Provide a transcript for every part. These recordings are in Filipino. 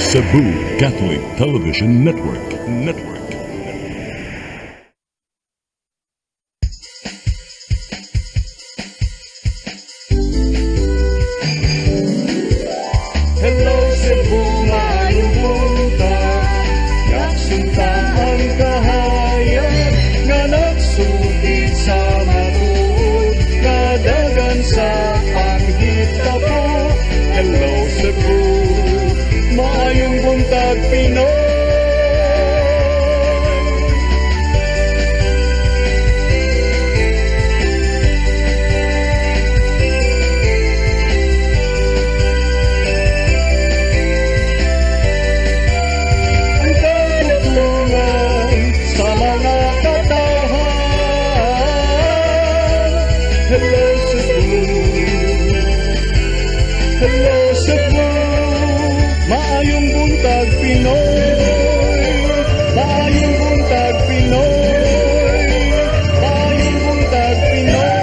Cebu Catholic Television Network. Hello Cebu, maayong buntag. Naksunta ang kahayag nga nagsulid sa matuod, kadagan sa panghita po. Hello Cebu, maayong buntag Pinoy. Hello Cebu, hello Cebu, maayong buntag Pinoy, maayong buntag Pinoy, maayong buntag Pinoy.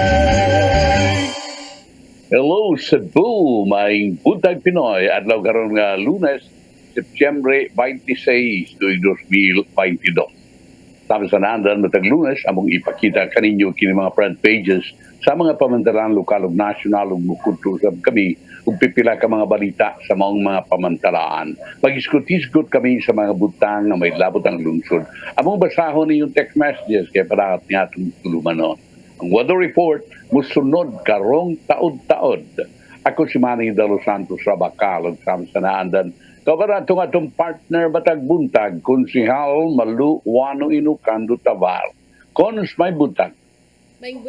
Hello Cebu, maayong buntag Pinoy, adlaw karon nga Lunes, Setyembre 26, 2022. Sabi sa naandan matag Lunes, among ipakita kaninyo kini mga front pages sa mga pamantalaan lokal ug nasyonal ug mukultural kami ug pipila ka mga balita sa maong mga pamantalaan. Pag-isgot-isgot kami sa mga butang na may labot ang lungsod. Among basahon ninyong text messages kay para nga itong tulumanon. Ang weather report musunod karong taod-taod. Ako si Manny de los Santos Rabakal ug sa naandan kabaran atong partner Batag Buntag, Konsihal Malu Wano Inukandu Tabar. Kons may buntag. Maayong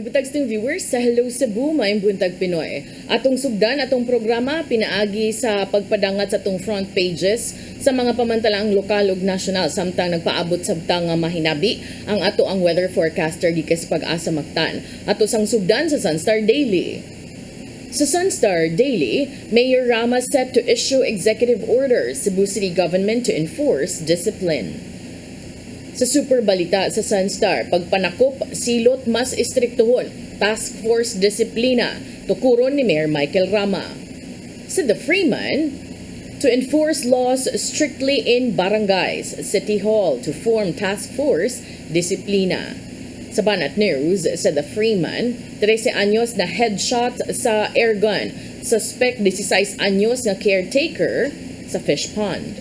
buntag sa viewers sa Hello Cebu, maayong buntag Pinoy. Atong sugdan, atong programa, pinaagi sa pagpadangat sa atong front pages sa mga pamantalaang lokal ug nasyonal samtang nagpaabot sabtang nga mahinabi ang ato ang weather forecaster gikas pag-asa Mactan. Ato sang sugdan sa Sunstar Daily. Sa Sunstar Daily, Mayor Rama set to issue executive orders Cebu City Government to enforce discipline. Sa Super Balita sa Sunstar, pagpanakop, silot mas istriktuhon, task force disiplina, tukuron ni Mayor Michael Rama. Sa The Freeman, to enforce laws strictly in barangays, City Hall to form task force disiplina. Sa Banat News, sa The Freeman, 13 anyos na headshot sa airgun. Suspect 16 anyos na caretaker sa fish pond.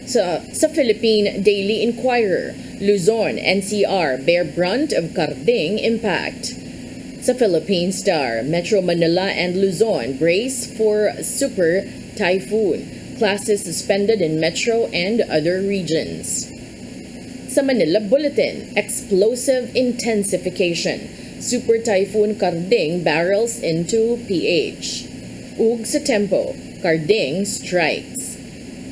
Sa Philippine Daily Inquirer, Luzon, NCR bear brunt of Karding impact. Sa Philippine Star, Metro Manila and Luzon brace for super typhoon. Classes suspended in Metro and other regions. Sa Manila Bulletin, explosive intensification. Super Typhoon Karding barrels into PH. Ug sa Tempo, Karding strikes.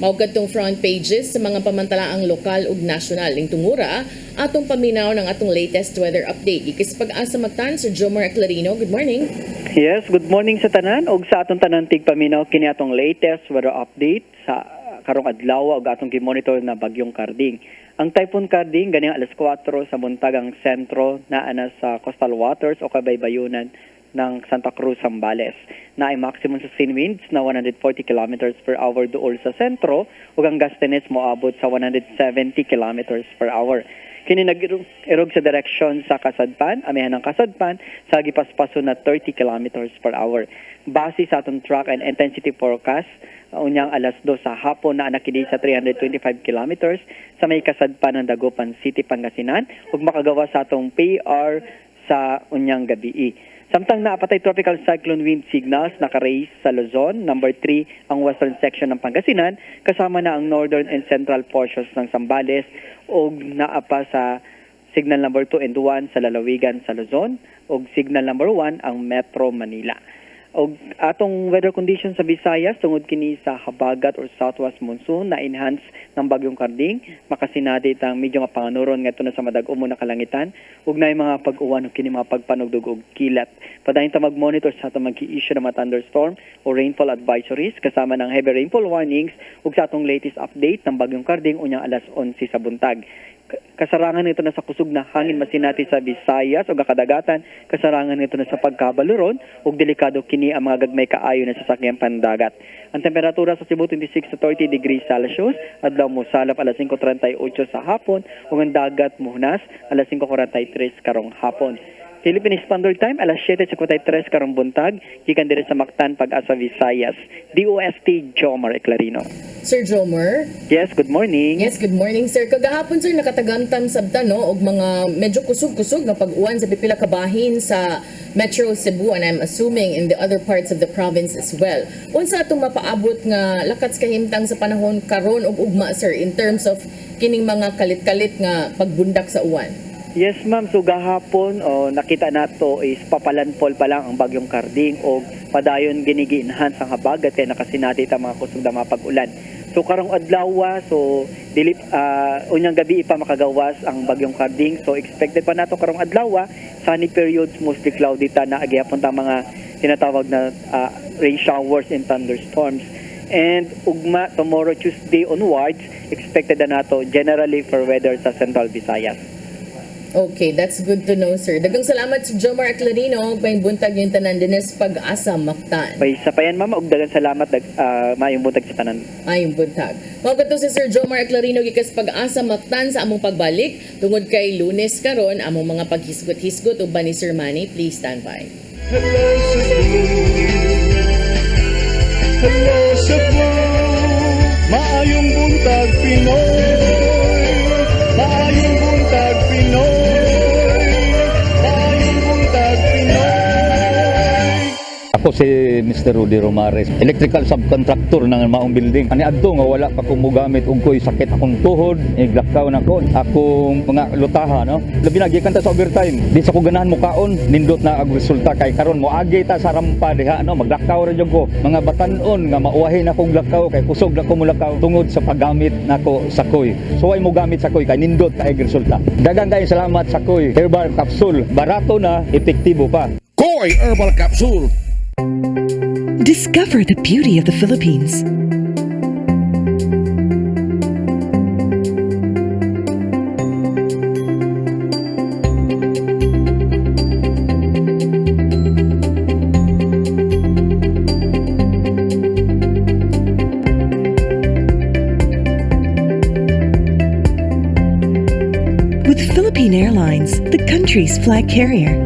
Maugad tong front pages sa mga pamantalaang lokal ug nasyonal ning tungura atong paminaw ng atong latest weather update. Ikis pag-asa Mactan sa Jomar Aclarino. Good morning. Yes, good morning sa tanan ug sa atong tanan tigpaminaw kini atong latest weather update sa karong adlaw ug atong gi-monitor na bagyong Karding. Ang Typhoon Karding ganing alas 4 sa buntag ang sentro naa na sa coastal waters o kabaybayunan ng Santa Cruz, Zambales. Na ay maximum sustained winds na 140 kilometers per hour dool sa sentro ug ang gustenes moabot sa 170 kilometers per hour. Kini nag-irog sa direksyon sa Kasadpan, amihan ng Kasadpan, sa gipaspaso na 30 kilometers per hour. Base sa atong track and intensity forecast, unyang alas 2 sa hapon na nakidi sa 325 kilometers sa may Kasadpan ng Dagupan City, Pangasinan ug makagawa sa atong PR sa unyang gabi. Samtang naapatay tropical cyclone wind signals naka-raise sa Luzon, number 3 ang western section ng Pangasinan, kasama na ang northern and central portions ng Zambales ug naapa sa signal number 2 and 1 sa lalawigan sa Luzon ug signal number 1 ang Metro Manila. Og atong weather conditions sa Visayas tungod kini sa habagat or southwest monsoon na enhance ng bagyong Karding, makasinadi tang medyo nga panganuron ngadto na sa madag-umo na kalangitan ug naay mga pag-uwan ug kini mga pagpanugdog og kilat. Padayon ta mag-monitor sa atong mag-i-issue ng mga thunderstorm o rainfall advisories kasama ng heavy rainfall warnings ug sa atong latest update ng bagyong Karding unyang alas 11 sa buntag. kasarangan nito na sa kusog na hangin masinati sa Visayas o kadagatan, kasarangan nito na sa pagkabaluron ug delikado kini ang mga gagmay kaayo na sasakyan pandagat. Ang temperatura sa Cebu 26 to 30 degrees Celsius, adlaw mo salap alas 5:38 sa hapon ug ang dagat muhunas alas 5:43 karong hapon. Philippine Standard Time alas 7:53 karong buntag gikan diri sa Mactan, Pag-asa, Visayas. DOST Jomar Eclarino. Sir Jomer? Yes, good morning. Yes, good morning sir. Kagahapon sir nakatagamtam sabta no og mga medyo kusog-kusog na pag-uwan sa pipila ka bahin sa Metro Cebu and I'm assuming in the other parts of the province as well. Unsa atong mapaabot nga lakats kahimtang sa panahon karon og ugma sir in terms of kining mga kalit-kalit nga pagbundak sa uwan? Yes ma'am, so gahapon nakita nato is papalanpol pa lang ang bagyong Karding o padayon ginigiinhans ang habagat kay nakasinati ta mga kusog na mga pag-ulan. So karong adlaw unyang gabi pa makagawas ang bagyong Karding. So expected pa nato karong adlaw sunny periods, mostly cloudy ta na agyapon ta mga tinatawag na rain showers and thunderstorms. And ugma tomorrow Tuesday onwards expected na nato generally for weather sa Central Visayas. Okay, that's good to know, sir. Dagang salamat sa Jomar Eclarino, pay buntag yung tanan dines Pag-asa, Mactan. Pay sa payan mama, ug dagang salamat Maayong buntag sa tanan. Maayong buntag. Mga kato si Sir Jomar Eclarino gikas Pag-asa, Mactan sa among pagbalik tungod kay Lunes karon among mga paghisgot-hisgot uban ni Sir Manny. Please stand by. Hello Cebu, hello Cebu, maayong buntag Pinoy, maayong buntag Pinoy, maayong buntag Pinoy. Ako si Mr. Rudy Romares, electrical subcontractor ng maong building. Ani adto nga wala pa ko mogamit og ko'y sakit akong tuhod, iglakaw na ko. Akong mga lutaha no. Labi na gikan ta sa overtime. Di sa ko ganahan mo kaon, nindot na ang resulta kay karon mo agi ta sa rampa diha no, maglakaw ra jud ko. Mga batan-on nga mauwahin akong lakaw kay kusog na ko mulakaw tungod sa paggamit nako sa koy. So ay mo gamit sa koy kay nindot kay resulta. Daghang kay salamat sa koy. Herbal capsule, barato na, epektibo pa. Koy Herbal Capsule. Discover the beauty of the Philippines. With Philippine Airlines, the country's flag carrier.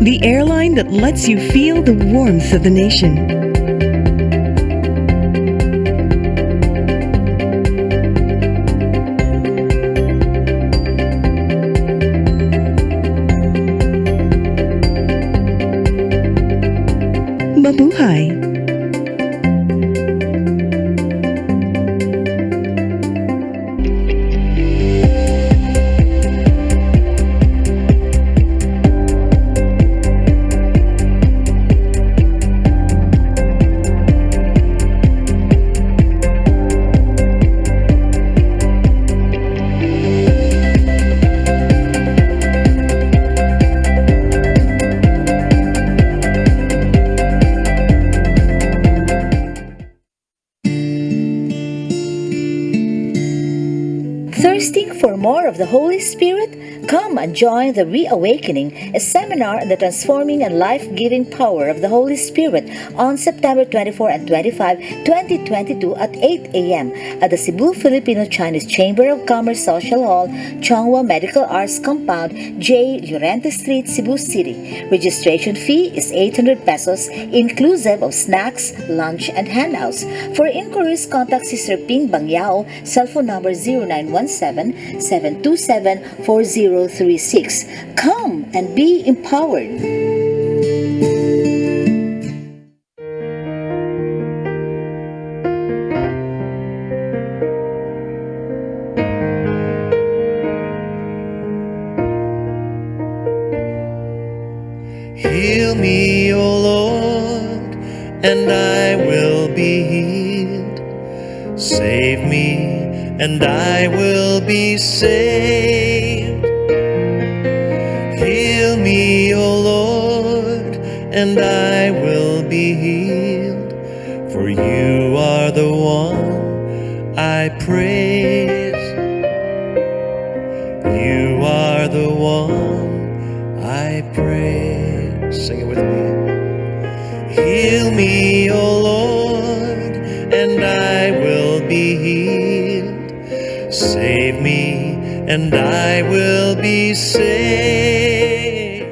The airline that lets you feel the warmth of the nation. Mabuhay! Thirsting for more of the Holy Spirit? Come and join the Reawakening, a seminar on the transforming and life-giving power of the Holy Spirit on September 24 and 25, 2022 at 8 a.m. at the Cebu Filipino Chinese Chamber of Commerce Social Hall, Chongwa Medical Arts Compound, J. Llorente Street, Cebu City. Registration fee is 800 pesos, inclusive of snacks, lunch, and handouts. For inquiries, contact Sister Ping Bangyao, cell phone number 0917-727-4036. Come and be empowered. Heal me, O Lord, and I will be healed. Save me, and I will be saved. Heal me, O Lord, and I will be healed, for you are the one I praise. You are the one I praise. Sing it with me. Heal me, O Lord, and I will be healed. Save me, and I will be saved.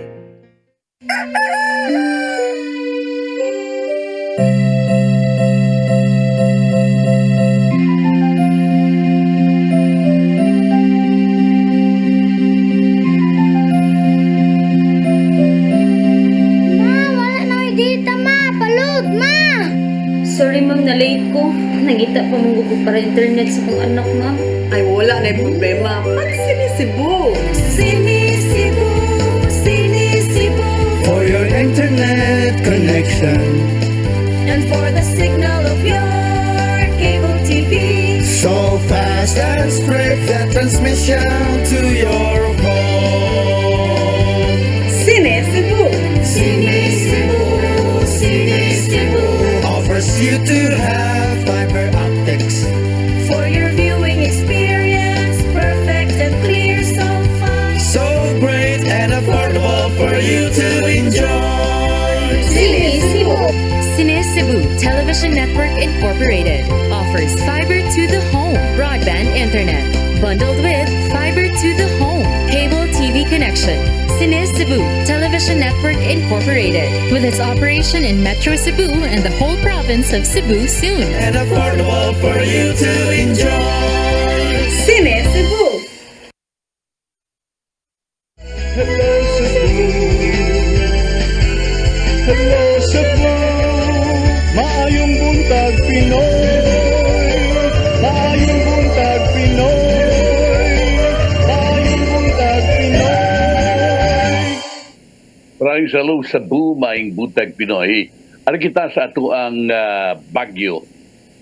Wala na may data, ma. Palud, ma. Sorry ma'am, na-late ko. Nangita pa mong gugo para internet sa kong anak ma'am. Ay, wala na yung problema. Mag-CEBU. CEBU. For your internet connection, And for the signal of your cable TV. so fast and straight the transmission to your home. CEBU. CEBU. Offers you to have fiber optics. For your viewing experience, perfect and clear, so fast. So great and affordable for you to enjoy. CEBU Television Network Incorporated offers fiber to the home broadband internet bundled with fiber to the home cable TV connection. CEBU Television Network Incorporated with its operation in Metro Cebu and the whole province of Cebu soon. And affordable for you to enjoy. CEBU. Hello Cebu. Hello Cebu. Maayong buntag Pinoy. Maayong buntag Pinoy. Maayong buntag Pinoy. Maraming salamat sa Maayong Buntag Pinoy. Ano kita sa ato ang Bagyo?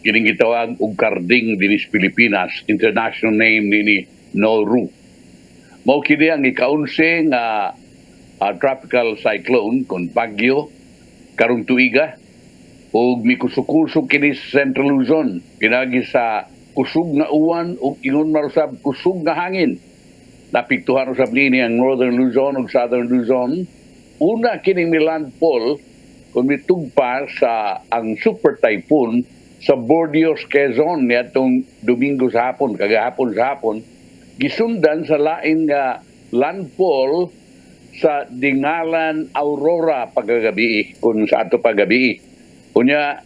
Kining gitawag og karding dinis Pilipinas, international name nini Noru. Mao kini ang ika-11 nga tropical cyclone kon Bagyo karong tuiga ug mikusog-kusog kini sa Central Luzon pinagi sa kusog nga uwan ug ingon marusab kusog nga hangin. Napiktuhan usab nini ang Northern Luzon ug Southern Luzon. Una kining milandfall kung mitugpa sa ang super typhoon sa Bordeaux, Quezon niadtong Domingo sa hapon, kagahapon sa hapon, gisundan sa laing landfall sa Dingalan, Aurora pagagabi kung sa ato paggabi. Unya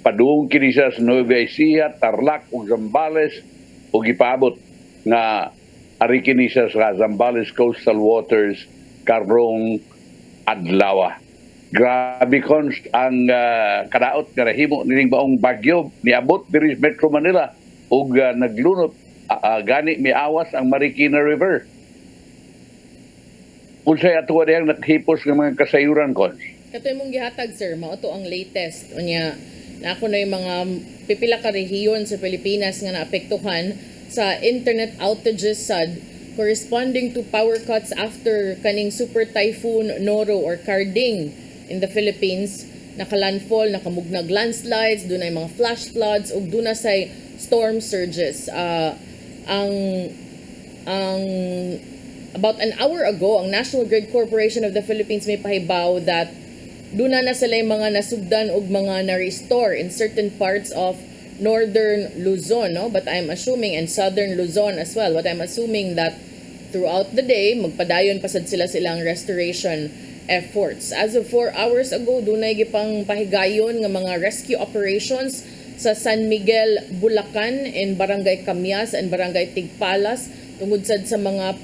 paduong kini sa Nueva Ecija, Tarlac ug Zambales ug ipaabot nga ari kini sa Zambales coastal waters karong adlaw. Grabe kon ang kadaot nga nahimo nining baong bagyo niabot diri sa Metro Manila ug naglunot gani miawas ang Marikina River. Unsay ato diyang naghipos ng mga kasayuran kon? Katoy mong gihatag sir, mao to ang latest. Unya na ako na yung mga pipila ka rehiyon sa Pilipinas nga naapektuhan sa internet outages sad corresponding to power cuts after kaning super typhoon Noro or Karding in the Philippines. Nakalandfall, nakamugnag landslides, dunay mga flash floods ug duna say storm surges. Ang about an hour ago, ang National Grid Corporation of the Philippines may pahibaw that duna na sila yung mga nasugdan ug mga na-restore in certain parts of northern Luzon, no? But I'm assuming, and southern Luzon as well, but I'm assuming that throughout the day, magpadayon pasad sila silang restoration efforts. As of 4 hours ago, dunay gipang pahigayon nga mga rescue operations sa San Miguel, Bulacan, in Barangay Camyas and Barangay Tigpalas, tungod sad sa mga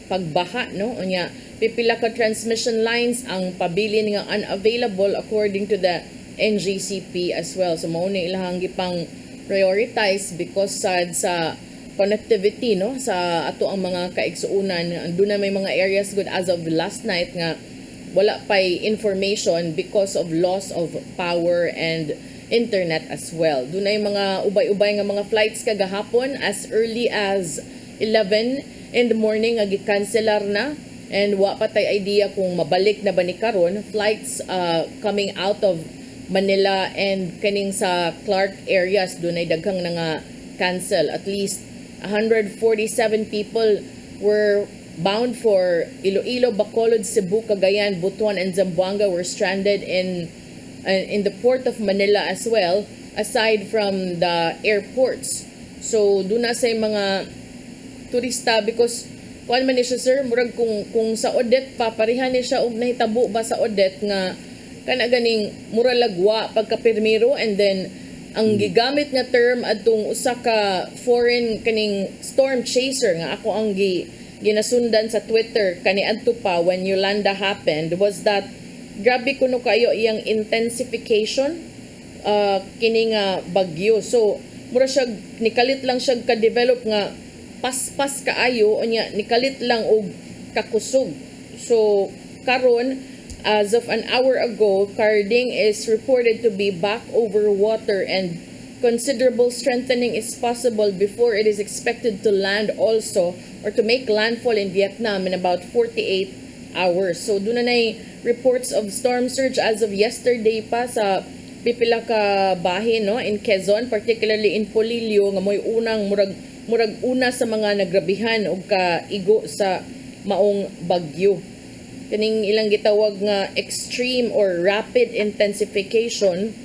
pagbaha, no? Unya, pipila ka transmission lines ang pabilin nga unavailable according to the NGCP as well. So mao ni ilahang gipang prioritize because sad sa connectivity, no, sa ato ang mga kaigsuunan. Andun na may mga areas good as of last night nga wala pay information because of loss of power and internet as well. Doon na yung mga ubay-ubay nga mga flights kagahapon as early as 11 in the morning nga gi-cancelar na, and wa pa tay idea kung mabalik na ba ni karon. Flights coming out of Manila and kaning sa Clark areas dunay daghang nga cancel. At least 147 people were bound for Iloilo, Bacolod, Cebu, Cagayan, Butuan, and Zamboanga were stranded in the port of Manila as well, aside from the airports. So doon na sa mga turista because kuan man ni siya sir, murag kung sa Odette pa pareha ni siya og nahitabo ba sa Odette nga kana ganing mura lagwa pagka-permiro, and then ang gigamit nga term adtong usa ka foreign kaning storm chaser nga ako ang ginasundan sa Twitter kaniadto pa when Yolanda happened was that grabe kuno kayo iyang intensification kini nga bagyo. So mura siya nikalit lang siya ka-develop nga paspas kaayo unya nikalit lang og kakusog. So karon as of an hour ago, Carding is reported to be back over water and considerable strengthening is possible before it is expected to land also or to make landfall in Vietnam in about 48 hours. So doon na reports of storm surge as of yesterday pa sa pipila ka bahin no in Quezon, particularly in Polillo nga moy unang murag una sa mga nagrabihan og kaigo sa maong bagyo. Kaning ilang gitawag nga extreme or rapid intensification,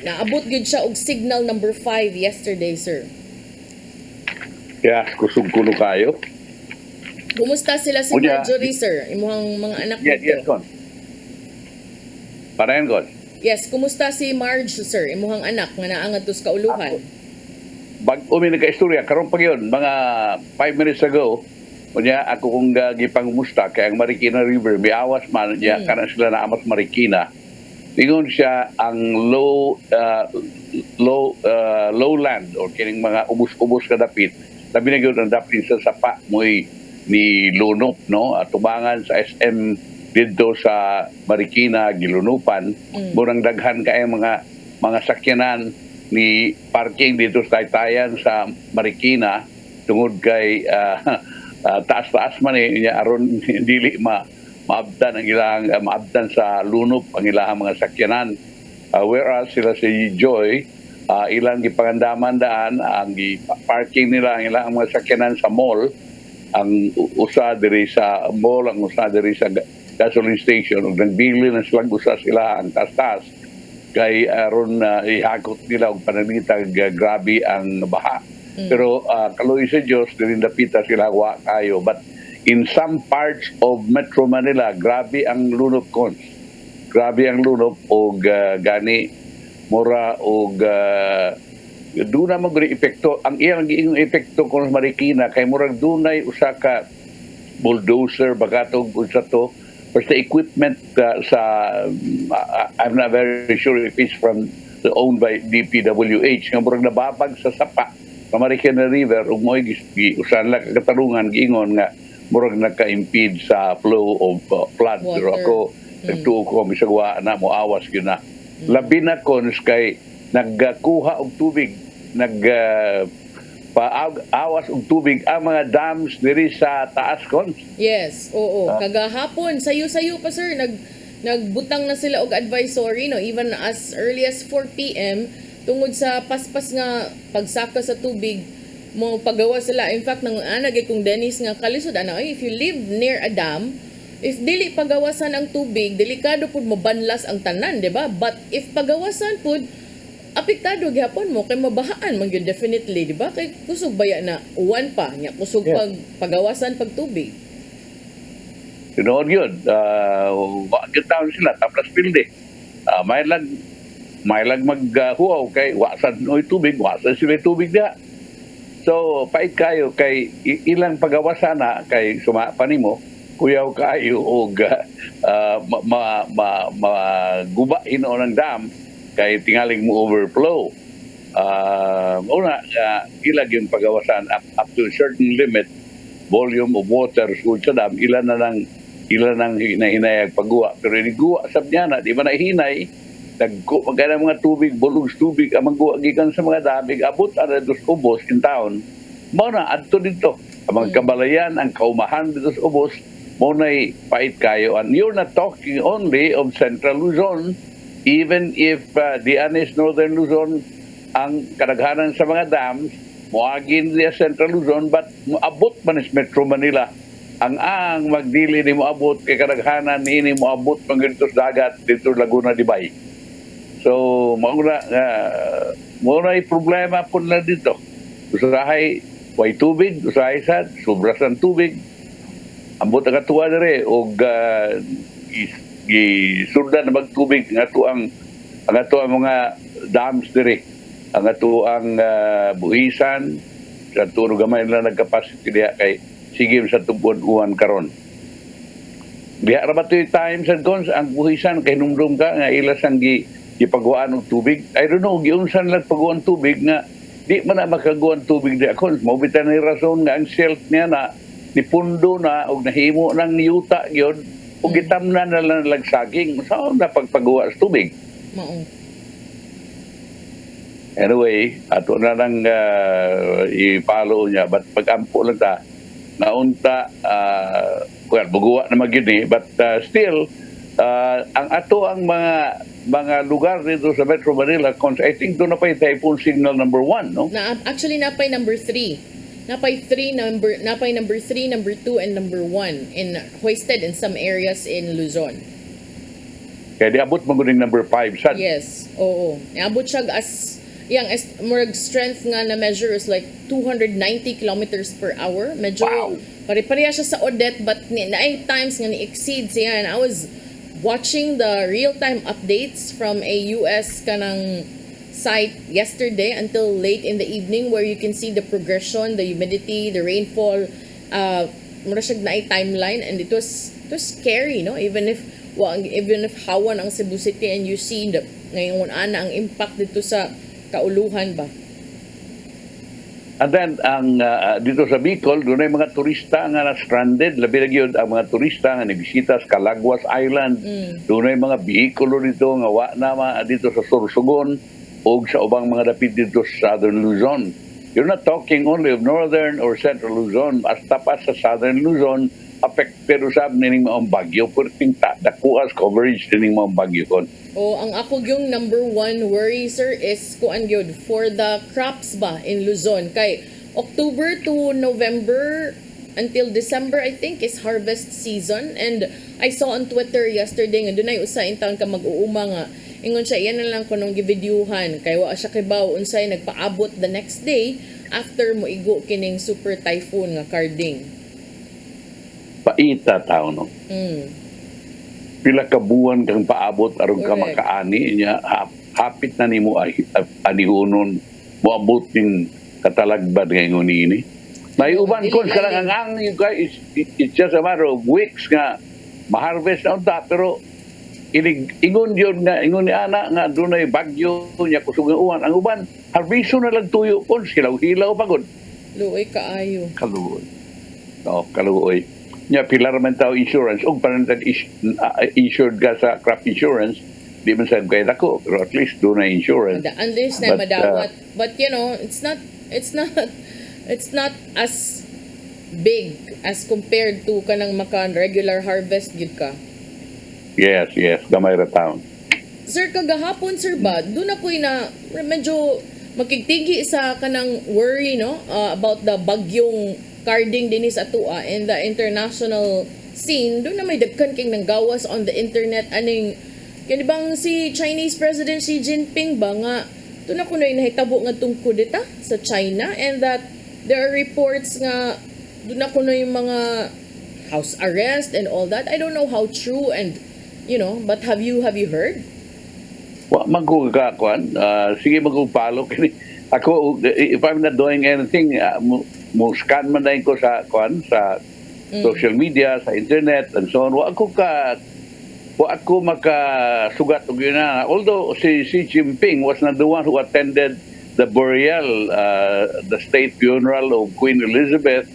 naabot gyud siya og signal number 5 yesterday, sir. Kaya kusog kuno kayo. Kumusta sila si Marjorie, sir? Imuhang mga anak Yes, dito. Gon. Parayan, Gon. Yes, kumusta si Marge, sir? Imuhang anak nga naangat sa kauluhan. Umi nagka-istorya, karon pa yun, mga 5 minutes ago, kunya ako kung gipangumusta kay ang Marikina River, may awas man niya, kana sila na amas Marikina. Tingon siya ang lowland or kining mga ubos-ubos ka dapit, labi na gyud ang dapit sa sapa mo'y ni Lunop, no? At tubangan sa SM dito sa Marikina, Gilunupan, murang daghan kay mga sakyanan ni parking dito sa Taytayan sa Marikina tungod kay taas-taas man niya aron dili maabdan ang ilang maabdan sa Lunop ang ilang mga sakyanan, whereas sila si Joy ilang gipangandaman daan ang parking nila ang ilang mga sakyanan sa mall, ang usa diri sa mall, ang usa diri sa gasoline station, ug nagbili na sila ang taas-taas kay aron ihakot nila og pananitag grabe ang baha. Pero kaloy sa Dios dili napita sila wa kayo, but in some parts of Metro Manila grabe ang lunop cons. Grabe ang lunop og gani mura og doon naman guri epekto ang iyang giingong epekto kon Marikina kay murag dunay usa ka bulldozer bagatog unsa to basta equipment sa I'm not very sure if it's from owned by DPWH nga murag nababag sa sapa sa Marikina River ug mo'y usan lang katarungan giingon nga murag nagka-impede sa flow of flood. Pero ako nagtuo ko misagwa na mo awas gyud na labi na kons kay nagkuha og tubig paawas og tubig ang mga dams diri sa taas kons. Yes, oo. Kagahapon sayo-sayo pa sir nagbutang na sila og advisory no even as early as 4 PM tungod sa paspas nga pagsaka sa tubig mo pagawa sila. In fact nang anagay kung Dennis nga kalisod if you live near a dam, if dili pagawasan ang tubig delikado pud mabanlas ang tanan, di ba? But if pagawasan pud apektado gyapon mo kay mabahaan man gyud definitely, di ba? Kay kusog baya na uwan pa nya kusog pagawasan pag tubig. Tinood yun. Wakit taon sila, tapos pilde. May lag maghuaw kay wasan oy tubig, wasan sila tubig na. So, pait kayo kay ilang pagawasan na kay sumapa nimo, kuyaw kayo og guba hinoon ng dam kay tingaling mo overflow. Una, ilag yung pagawasan up to a certain limit, volume of water sa dam, ilan nang hinayag pagguwa. Pero iniguwa sab niya na, di ba nahinay, magkana mga tubig, bulong tubig, ang magguwa gikan sa mga damig, abot ana dos ubos in town. Mao na adto dito. Ang mga kabalayan, ang kaumahan dito sa ubos, mo na'y pait kayo. And you're not talking only of Central Luzon, even if the honest Northern Luzon ang kadaghanan sa mga dams moagin diya Central Luzon, but moabot man is Metro Manila ang magdili ni moabot kay kadaghanan niini moabot man dito sa dagat dito Laguna Dibay. So mauna muna problema po na dito. Usahay way tubig, usahay sad sobra sa tubig. Ambot ang katuwa dere og gisundan na magtubig ang ato ang mga dams dere. Ang ato ang buhisan sa tunog gamay na nagkapacity diha kay sige sa tubod uwan karon. Diha ra ba to'y times and cons ang buhisan kay numdum ka nga ilas ang gipagawa og tubig. I don't know giunsan lang pagawa tubig nga di man na makagawa tubig diha cons. Mao bitan ni rason nga ang shelf niya na nipundo na og nahimo nang yuta gyud ug gitamnan na lang lagsaging saan na pagpagawa sa tubig. Mao. Anyway, ato na lang i-follow niya. But pag-ampo lang ta, naunta, buguwa na mag-yun but still, ang ato ang mga lugar dito sa Metro Manila, I think doon na pa yung typhoon signal number 1, no? Actually, napay number 3. Napay number 3, number 2, and number 1 in hoisted in some areas in Luzon. Kaya di abot maguning number 5, sad? Yes, oo. Abot siya as more strength nga na measure is like 290 kilometers per hour. Medyo pare-pareha siya sa Odette, but naay times nga ni-exceed siya. And I was watching the real-time updates from a US kanang site yesterday until late in the evening, where you can see the progression, the humidity, the rainfall. Mura siya naay timeline, and it was scary, no? Even if hawan ang Cebu City, and you see ngayon ang impact dito sa kauluhan ba? And then, dito sa Bicol, doon ay mga turista nga na-stranded. Labi na yun, ang mga turista nga nabisita sa Calaguas Island. Doon ay mga bihikulo dito nga dito sa Sorsogon o sa ubang mga dapit dito sa Southern Luzon. You're not talking only of Northern or Central Luzon. Hasta pa sa Southern Luzon, affected usab nining mga bagyo. Pwedeng dakuas coverage nining mga bagyo kon. Ang ako yung number 1 worry, sir, is kuan gyud for the crops ba in Luzon. Kay October to November until December, I think, is harvest season. And I saw on Twitter yesterday nga dunay usa in town ka mag-uuma nga. Ingon siya, yan na lang kunong givideohan. Kay wa siya kibaw unsay nagpaabot the next day after mo igo kining super typhoon nga Carding. Paita tao, no? Pila ka buwan kang paabot aron ka makaani niya hapit na nimo anihunon moabot ning katalagbad ngayon ini. May uban kon karang ang you guys it's just a matter of weeks nga ma-harvest na unta, pero ingon yun nga ingon ni ana nga dunay bagyo nya kusog nga uwan. Ang uban harbiso na lang tuyo kon hilaw-hilaw pagod. Luoy kaayo. Kaluoy. Kaluoy. Nya pilar man tao insurance og panantag insured ka sa crop insurance, di man sad kay dako, pero at least do na insurance. Unless na madawat, but you know, it's not as big as compared to kanang maka regular harvest gyud ka. Yes, gamay ra taon. Sir, kagahapon sir ba, doon ako na medyo makigtigi sa kanang worry, no, about the bagyong Carding dinis atua in the international scene. Doon na may dagkan king nanggawas on the internet aning kani bang si Chinese President Xi Jinping ba nga doon ako na nahitabo nga tong kudeta sa China, and that there are reports nga doon ako na yung mga house arrest and all that. I don't know how true, and you know, but have you heard? Wa magkukakuan, sige magkupalo kini ako, if I'm not doing anything, mo scan man dahil ko sa social media, sa internet, and so on. Wa ako makasugat og yun na. Although si Xi Jinping was not the one who attended the burial, the state funeral of Queen Elizabeth,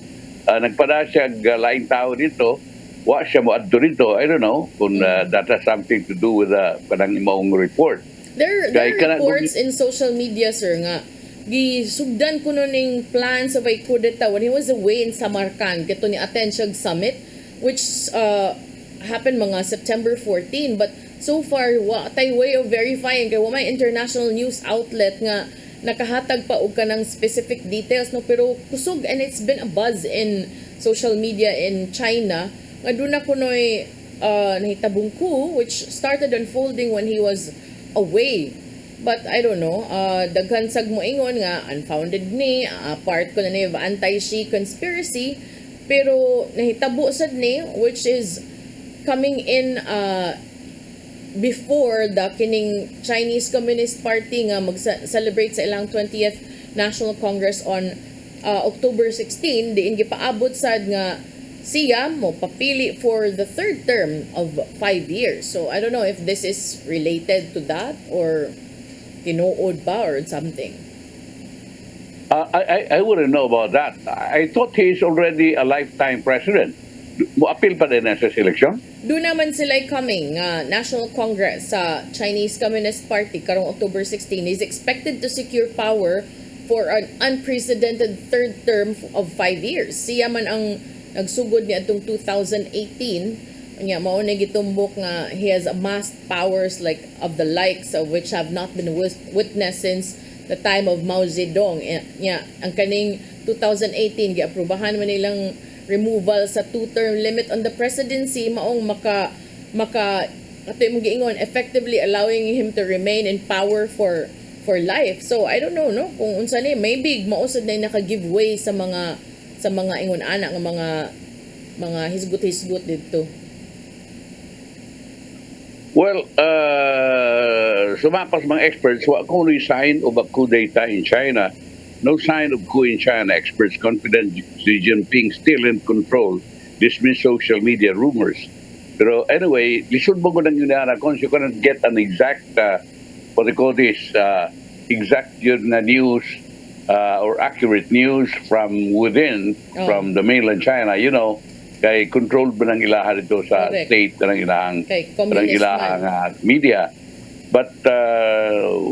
nagpada siya laing tao dito, wa siya mo adto dito. I don't know kung that has something to do with kanang imong report. There are reports in social media, sir, nga gisugdan ko ning plans of a kudeta when he was away in Samarkand kato ni attend siya summit, which happened mga September 14, but so far wa tay way of verifying kay wa may international news outlet nga nakahatag pa og kanang specific details no, pero kusog, and it's been a buzz in social media in China nga doon na kunoy nahitabong coup which started unfolding when he was away. But I don't know, daghan sag mo ingon nga unfounded ni, part ko na ni anti-Xi conspiracy, pero nahitabo sad ni which is coming in before the kining Chinese Communist Party nga mag-celebrate sa ilang 20th National Congress on October 16, diin gipaabot sad nga siya mo papili for the third term of 5 years. So I don't know if this is related to that or tinuod ba or something. I wouldn't know about that. I thought he is already a lifetime president. Mo-appeal pa din na sa seleksyon? Doon naman sila coming National Congress sa Chinese Communist Party karong October 16 is expected to secure power for an unprecedented third term of 5 years. Siya man ang nagsugod niya atong 2018. Nya mao na gitumbok nga he has amassed powers like of the likes of which have not been witnessed since the time of Mao Zedong. Nya ang kaning 2018 giaprubahan man nilang removal sa 2-term limit on the presidency, maong maka ato imong giingon effectively allowing him to remain in power for life. So I don't know no kung unsa ni, maybe mausad na naka-give way sa mga ingon ana nga mga hisgot-hisgot dito. Well, sumapas mga experts, wa ko no sign of a coup d'etat in China. No sign of coup in China. Experts confident Xi Jinping still in control. Dismiss social media rumors. Pero anyway, lisod mo ko ng yun kung you cannot get an exact, what they call this, exact yun na news or accurate news from within, from the mainland China, you know, kay controlled ba ng ilahan dito sa Correct. state ng ilahang communist media. But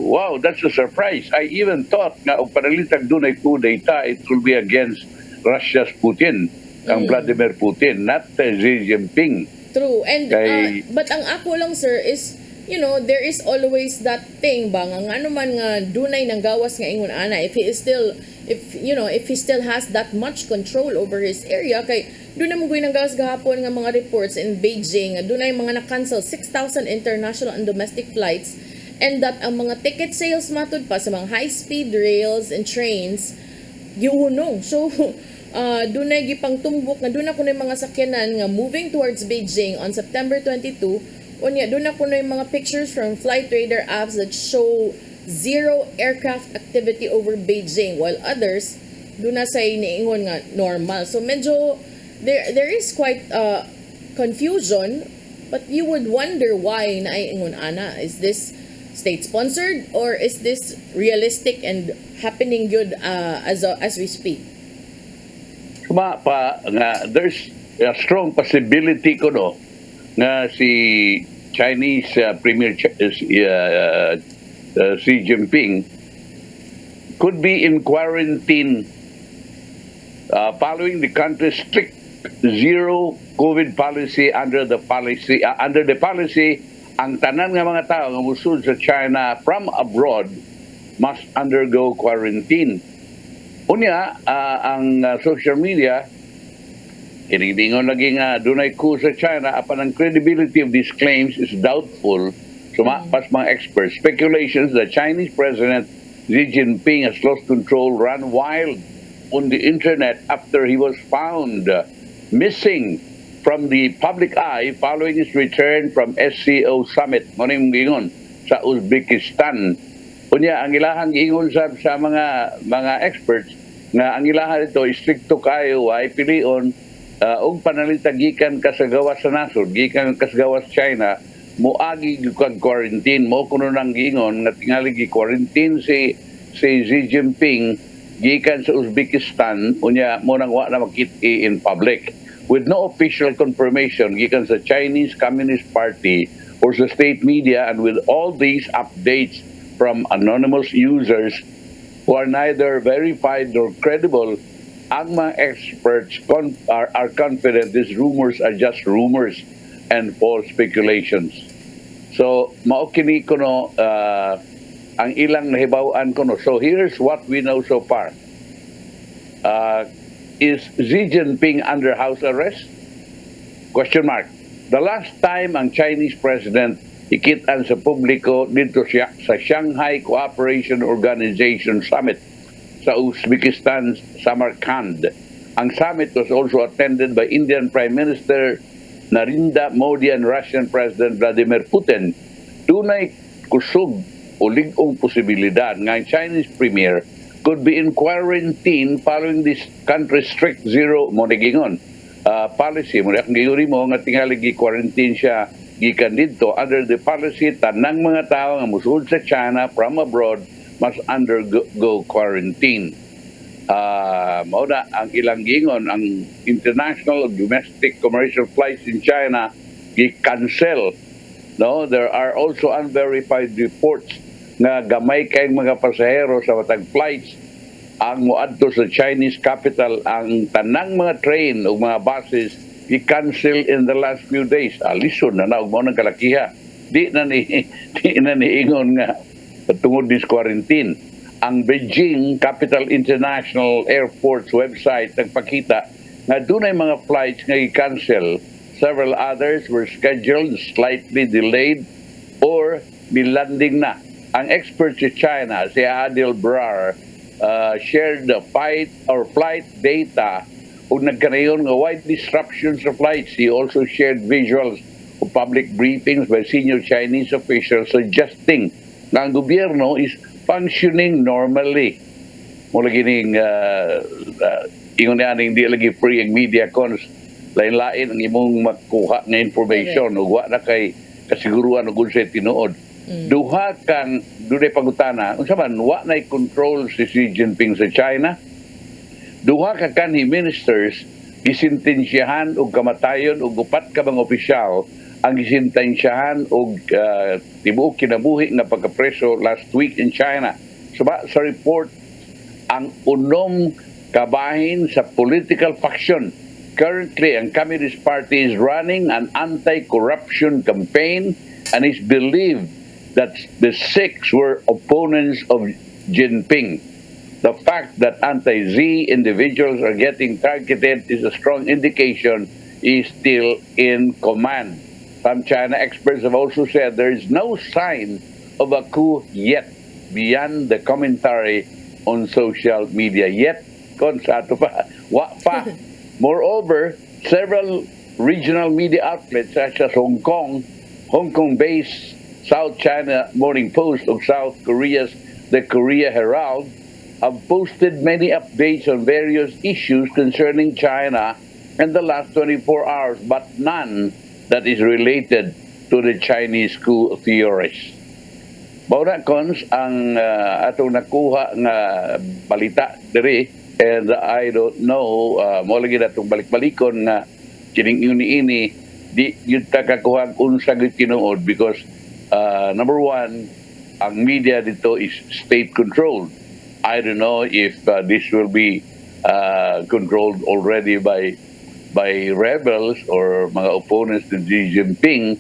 wow, that's a surprise. I even thought nga og panalitag dunay coup d'etat, it will be against Russia's Putin, ang Vladimir Putin, not Xi Jinping. True. And but ang ako lang sir is, you know, there is always that thing ba nga ano man nga dunay nang gawas nga ingon ana, if he still has that much control over his area, kay doon na mo nang gawas gahapon nga mga reports in Beijing nga dunay mga na-cancel 6,000 international and domestic flights, and that ang mga ticket sales matud pa sa mga high-speed rails and trains giunong. So dunay gipang tumbok nga doon na kuno mga sakyanan nga moving towards Beijing on September 22. Unya doon na kuno mga pictures from flight radar apps that show zero aircraft activity over Beijing, while others doon na say niingon nga normal. So medyo there is quite confusion, but you would wonder why naiingon ana. Is this state sponsored or is this realistic and happening good as we speak? Kuma pa nga there's a strong possibility ko no nga si Chinese Premier Xi Jinping could be in quarantine following the country's strict zero COVID policy. Under the policy ang tanan nga mga tao nga musud sa China from abroad must undergo quarantine. Unya ang social media Iningon lagi nga dunay coup sa China, apan ang credibility of these claims is doubtful. Sumapas mga experts. Speculations that Chinese President Xi Jinping has lost control ran wild on the internet after he was found missing from the public eye following his return from SCO summit moning gingon sa Uzbekistan. Unya ang ilahang giingon sa mga experts nga ang ilahan ito istrikto kayo ay pilion og panalita gikan kasagawas sa nasod, gikan kasagawas China, moagi kag quarantine mo kuno nang giingon nga tingali gi-quarantine si Xi Jinping gikan sa Uzbekistan unya mo nang wa na makit-i in public with no official confirmation gikan sa Chinese Communist Party or sa state media, and with all these updates from anonymous users who are neither verified nor credible. Ang mga experts are confident these rumors are just rumors and false speculations. So mao kini kuno ang ilang nahibaw-an kuno. So here's what we know so far. Is Xi Jinping under house arrest? Question mark. The last time ang Chinese president ikitan sa publiko dito siya sa Shanghai Cooperation Organization Summit sa Uzbekistan, Samarkand. Ang summit was also attended by Indian Prime Minister Narendra Modi and Russian President Vladimir Putin. Dunay kusog o lig-ong posibilidad nga ang Chinese premier could be in quarantine following this country's strict zero monegingon policy. Muna kung giguri mo nga tingali gi-quarantine siya gikan dito under the policy tanang mga tao nga musul sa China from abroad must undergo quarantine. Mao na ang ilang gingon ang international domestic commercial flights in China gi-cancel. No, there are also unverified reports nga gamay kayong mga pasahero sa matag flights ang moadto sa Chinese capital. Ang tanang mga train o mga buses i-cancel in the last few days. Lison na og mao nang kalakiha. Di na niingon nga tungod dis quarantine. Ang Beijing Capital International Airport's website nagpakita nga dunay mga flights nga i-cancel. Several others were scheduled, slightly delayed, or milanding na. Ang expert sa China, si Adil Brar, shared the flight data ug nagkanayon nga wide disruptions of flights. He also shared visuals of public briefings by senior Chinese officials suggesting na ang gobyerno is functioning normally. Mula gining ingon na aning di lagi free ang media cons, lain-lain ang imong makuha nga information ug wa na kay kasiguruan ug unsay tinuod. Duha kang dunay pangutana unsa man wa nay control si Xi Jinping sa China. Duha ka kanhi ministers gisintensyahan og kamatayon og upat ka mga opisyal ang gisintensyahan og tibuok kinabuhi nga pagkapreso last week in China. Sa report, ang unom kabahin sa political faction. Currently, ang Communist Party is running an anti-corruption campaign and is believed that the six were opponents of Jinping. The fact that anti-Xi individuals are getting targeted is a strong indication he is still in command. Some China experts have also said there is no sign of a coup yet beyond the commentary on social media. Yet, konsato pa, wa pa. Moreover, several regional media outlets such as Hong Kong-based South China Morning Post of South Korea's The Korea Herald have posted many updates on various issues concerning China in the last 24 hours, but none that is related to the Chinese coup theorists. Bauna cons ang atong nakuha nga balita diri, and I don't know mo lagi natong balik-balikon nga kining ini di yun ta kakuha unsa gyud tinuod because number one, ang media dito is state controlled. I don't know if this will be controlled already by rebels or mga opponents ni Xi Jinping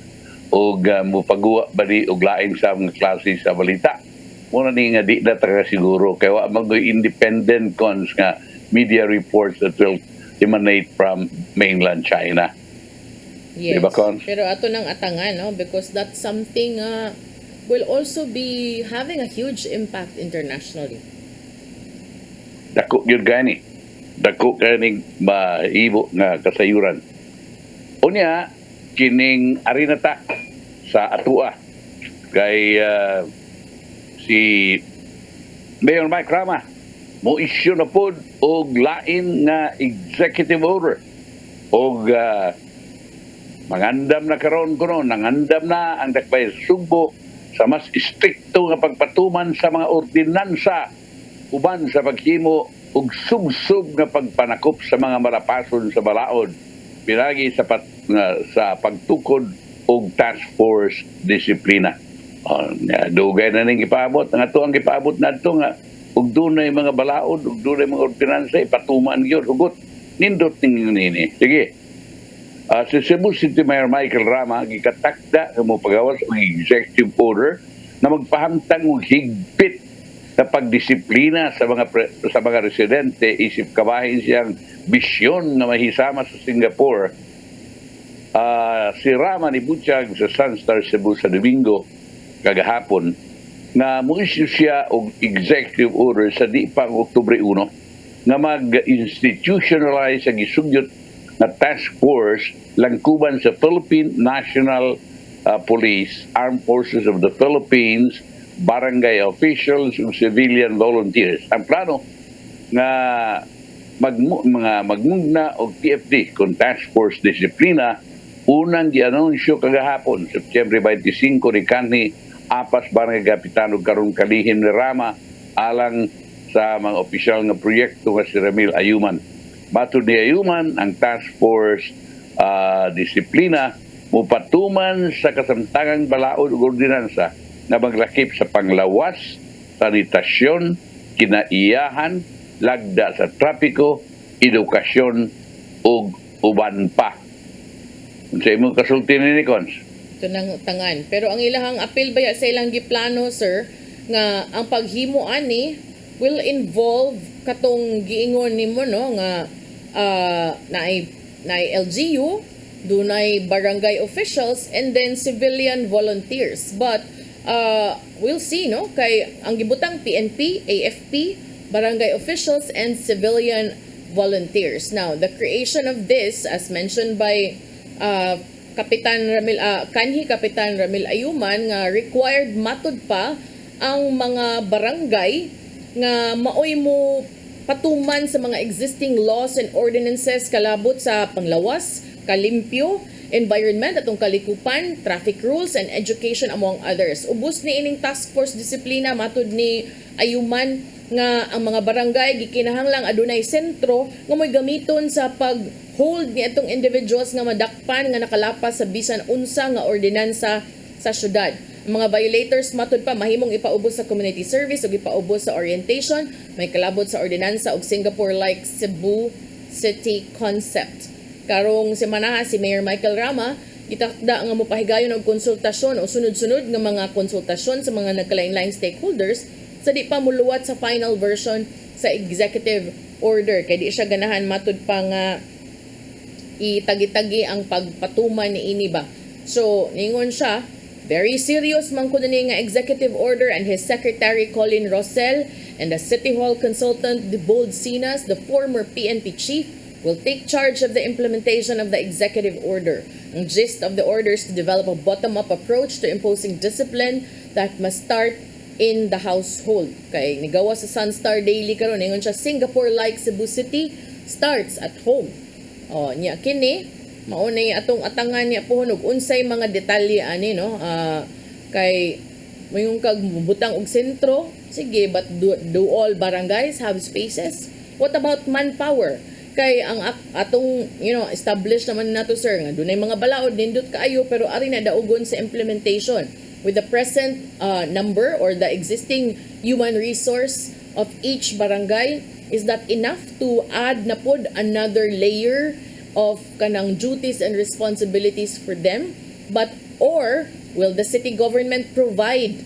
o mupagawa ba di og laing sa mga klase sa balita. Muna ni nga di na taga siguro kaya wa mag independent cons nga media reports that will emanate from mainland China. Yes. Diba, Cons? Pero ato nang atangan, no? Because that's something will also be having a huge impact internationally. Dako yun gani. Dako kaning maibo nga kasayuran. Unya, kining arinata sa atua kay si Mayor Mike Rama mo issue na pod og lain nga executive order og mangandam na karon kuno nangandam na ang dakbay Sugbo sa mas istrikto nga pagpatuman sa mga ordinansa uban sa paghimo og subsub nga pagpanakop sa mga malapason sa balaod pinagi sa pagtukod og task force disiplina. Dugay na ning ipaabot nga to ang ipaabot nadto nga ug dunay mga balaod ug dunay mga ordinansa ipatuman gyud hugot nindot ning ini. Sige. Si Cebu City Mayor Michael Rama gikatakda nga mo pagawas og executive order na magpahamtang og higpit na pagdisiplina sa mga residente isip kabahin siyang bisyon na mahisama sa Singapore. Si Rama ni Buntag sa Sunstar Cebu sa Domingo kagahapon na mo-issue siya og executive order sa di pang Oktubre 1 nga mag-institutionalize ang isugyot na task force langkuban sa Philippine National Police, Armed Forces of the Philippines, barangay officials ug civilian volunteers. Ang plano nga magmugna og TFD kung task force disiplina unang gi-anunsyo kagahapon September 25 ni kanhi apas barangay kapitan ug karong kalihim ni Rama alang sa mga opisyal nga proyekto nga si Ramil Ayuman. Matod ni Ayuman ang task force disiplina mupatuman sa kasamtangang balaod ug ordinansa na maglakip sa panglawas, sanitasyon, kinaiyahan, lagda sa trapiko, edukasyon ug uban pa. Sa imong kasulti ni Cons? Ito nang tangan. Pero ang ilahang apil baya sa ilang giplano, sir, nga ang paghimo ani will involve katong giingon nimo no nga naay LGU, dunay barangay officials and then civilian volunteers. But we'll see no kay ang gibutang PNP, AFP, barangay officials and civilian volunteers. Now, the creation of this as mentioned by Kapitan Ramil Ayuman nga required matud pa ang mga barangay nga maoy mo patuman sa mga existing laws and ordinances kalabot sa panglawas, kalimpyo, environment atong kalikupan, traffic rules and education among others. Ubos ni ining task force disiplina matud ni Ayuman nga ang mga barangay gikinahanglang adunay sentro nga mo'y gamiton sa pag-hold ni atong individuals nga madakpan nga nakalapas sa bisan unsa nga ordinansa sa syudad. Ang mga violators matud pa mahimong ipaubos sa community service ug ipaubos sa orientation, may kalabot sa ordinansa og Singapore-like Cebu City concept. Karong semana si Mayor Michael Rama gitakda nga mopahigayon og konsultasyon o sunod-sunod nga mga konsultasyon sa mga nagkalain-laing stakeholders sa di pa muluwat sa final version sa executive order kay di siya ganahan matud pa nga itagi-tagi ang pagpatuman ni ini ba. So ningon siya very serious man kuno ni nga executive order, and his secretary Colin Rosell and the City Hall consultant Debold Sinas, the former PNP chief, will take charge of the implementation of the executive order. Ang gist of the order is to develop a bottom-up approach to imposing discipline that must start in the household. Kay nigawa sa Sunstar Daily karon ingon siya Singapore-like Cebu City starts at home. Nya kini mao ni atong atangan niya pohon og unsay mga detalye ani no. Kay mayong kag butang og sentro, sige, but do all barangays have spaces? What about manpower? Kay ang atong established naman nato sir nga dunay mga balaod nindot kaayo pero ari na daugon sa implementation. With the present number or the existing human resource of each barangay, is that enough to add na pod another layer of kanang duties and responsibilities for them? Or will the city government provide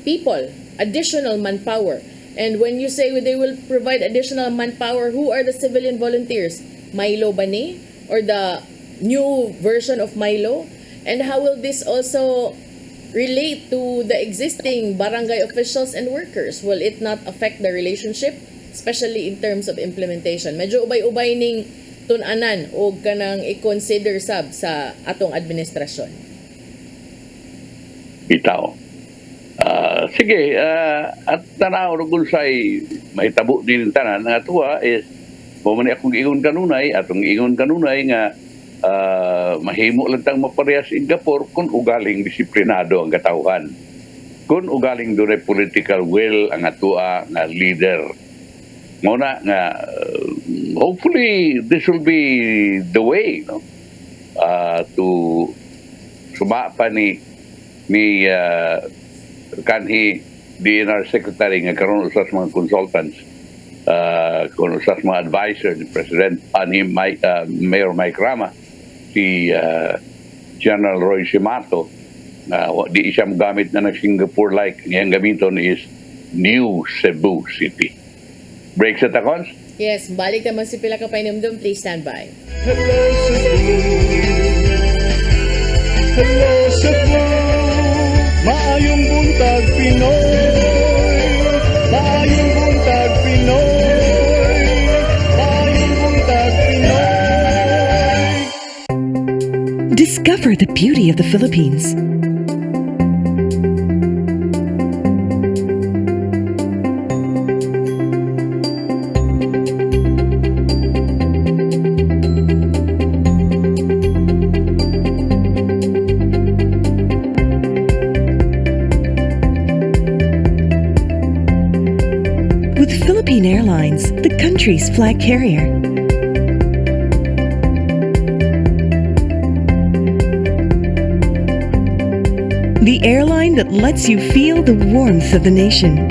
people additional manpower? And when you say they will provide additional manpower, who are the civilian volunteers? Milo ba ni? Or the new version of Milo? And how will this also relate to the existing barangay officials and workers? Will it not affect the relationship, especially in terms of implementation? Medyo ubay-ubay ning tun-anan o kanang i-consider sab sa atong administrasyon. Bitaw. Sige, at tanaw kung sa'y mahitabo din tanan, ang atuwa is, pumani akong ingon kanunay, atong ingon kanunay nga, mahimo lang tang maparehas Singapore kung ugaling disiplinado ang katawhan. Kung ugaling doon political will ang atua nga leader. Muna nga, hopefully this will be the way to sumapa ni kanhi DNR Secretary nga karon usas mga consultants, kung usas mga advisor ni President ni Mayor Mike Rama si General Roy Simato na di siya gamit na ng Singapore like. Ang gamiton is New Cebu City. Break sa takons? Yes, balik naman si Pila ka painumdum. Please stand by. Hello Cebu, maayong buntag Pinoy, maayong buntag Pinoy, maayong buntag Pinoy. Discover the beauty of the Philippines. With Philippine Airlines, the country's flag carrier. The airline that lets you feel the warmth of the nation.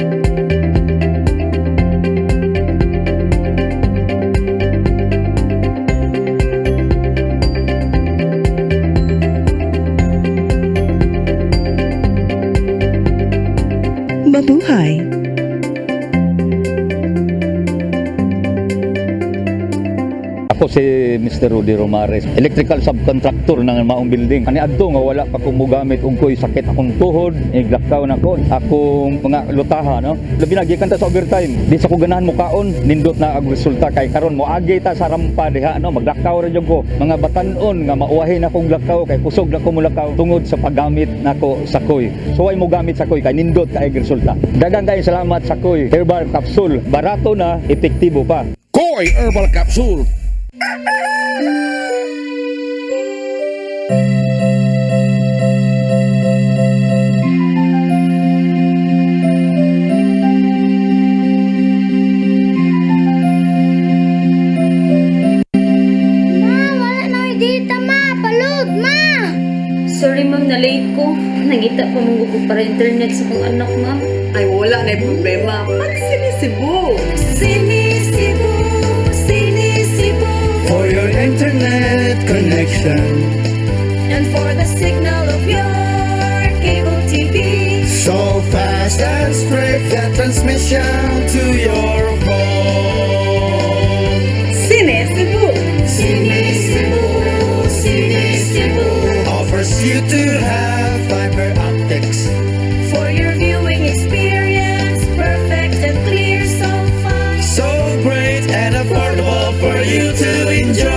Mabuhay! Ako si Mr. Rudy Romares, electrical subcontractor ng Maayong building. Ani adto nga wala pa ko mogamit og ko'y sakit akong tuhod, iglakaw na ko, akong mga lutaha, no. Labi na gikan ta sa overtime. Di sa ko ganahan mo kaon, nindot na ang resulta kay karon mo agi ta sa rampa diha, no. Maglakaw ra jud ko. Mga batan-on nga mauwahin akong lakaw kay kusog na ko mulakaw tungod sa paggamit nako sa koy. So ay mo gamit sa koy kay nindot kay resulta. Daghang kay salamat sa koy. Herbal capsule, barato na, epektibo pa. Koy Herbal Capsule. Sorry ma'am, na-late ko. Nangita pa mong gusto para internet sa kong anak ma'am. Ay, wala na yung problema. Mag-CEBU! CEBU, CEBU. For your internet connection, And for the signal of your cable TV. so fast and straight that transmission to your home. CEBU! CEBU, CEBU. Offers you to have fiber optics. For your viewing experience, perfect and clear, so fine. So great and affordable for you to enjoy.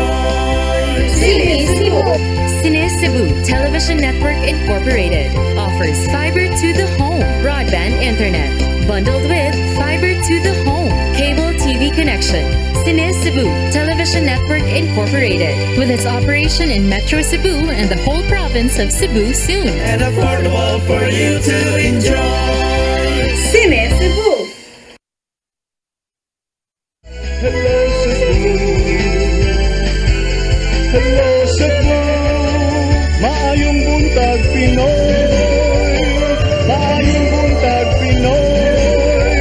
CEBU Television Network Incorporated offers fiber to the home broadband internet bundled with fiber to the home cable TV connection. CEBU Television Network Incorporated with its operation in Metro Cebu and the whole province of Cebu soon. And affordable for you to enjoy. CEBU! Hello Cebu, hello Cebu, maayong buntag Pinoy, maayong buntag Pinoy,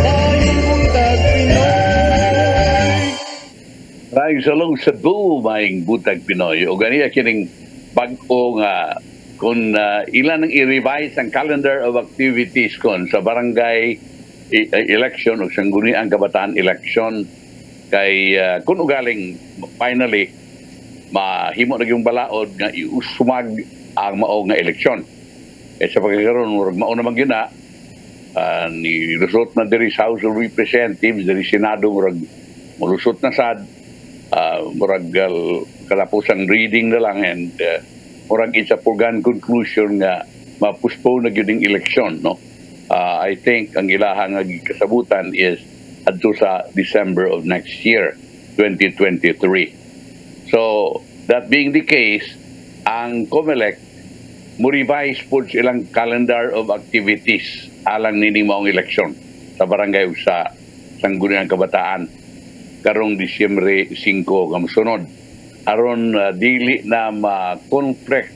maayong buntag Pinoy. Maayong salong Cebu, maayong Buntag Pinoy. O ganiya kining bag-o nga kung ilan ang i-revise ang calendar of activities kon sa barangay election o sangguniang kabataan election kay kung ugaling finally mahimo na yung balaod nga iusumag ang mao nga eleksyon. Sa pagkakaroon mao naman yun na ni result na diri sa House of Representatives, diri Senado murag mulusot na sad murag kalapusang reading na lang and murag it's a foregone conclusion nga ma-postpone na yun yung eleksyon, no? I think ang ilahang kasabutan is adto sa December of next year, 2023. So, that being the case, ang COMELEC mo revise po silang calendar of activities alang nini maong eleksyon sa barangay sa Sangguniang Kabataan karong Disyembre 5 kamusunod. Aron dili na ma-conflict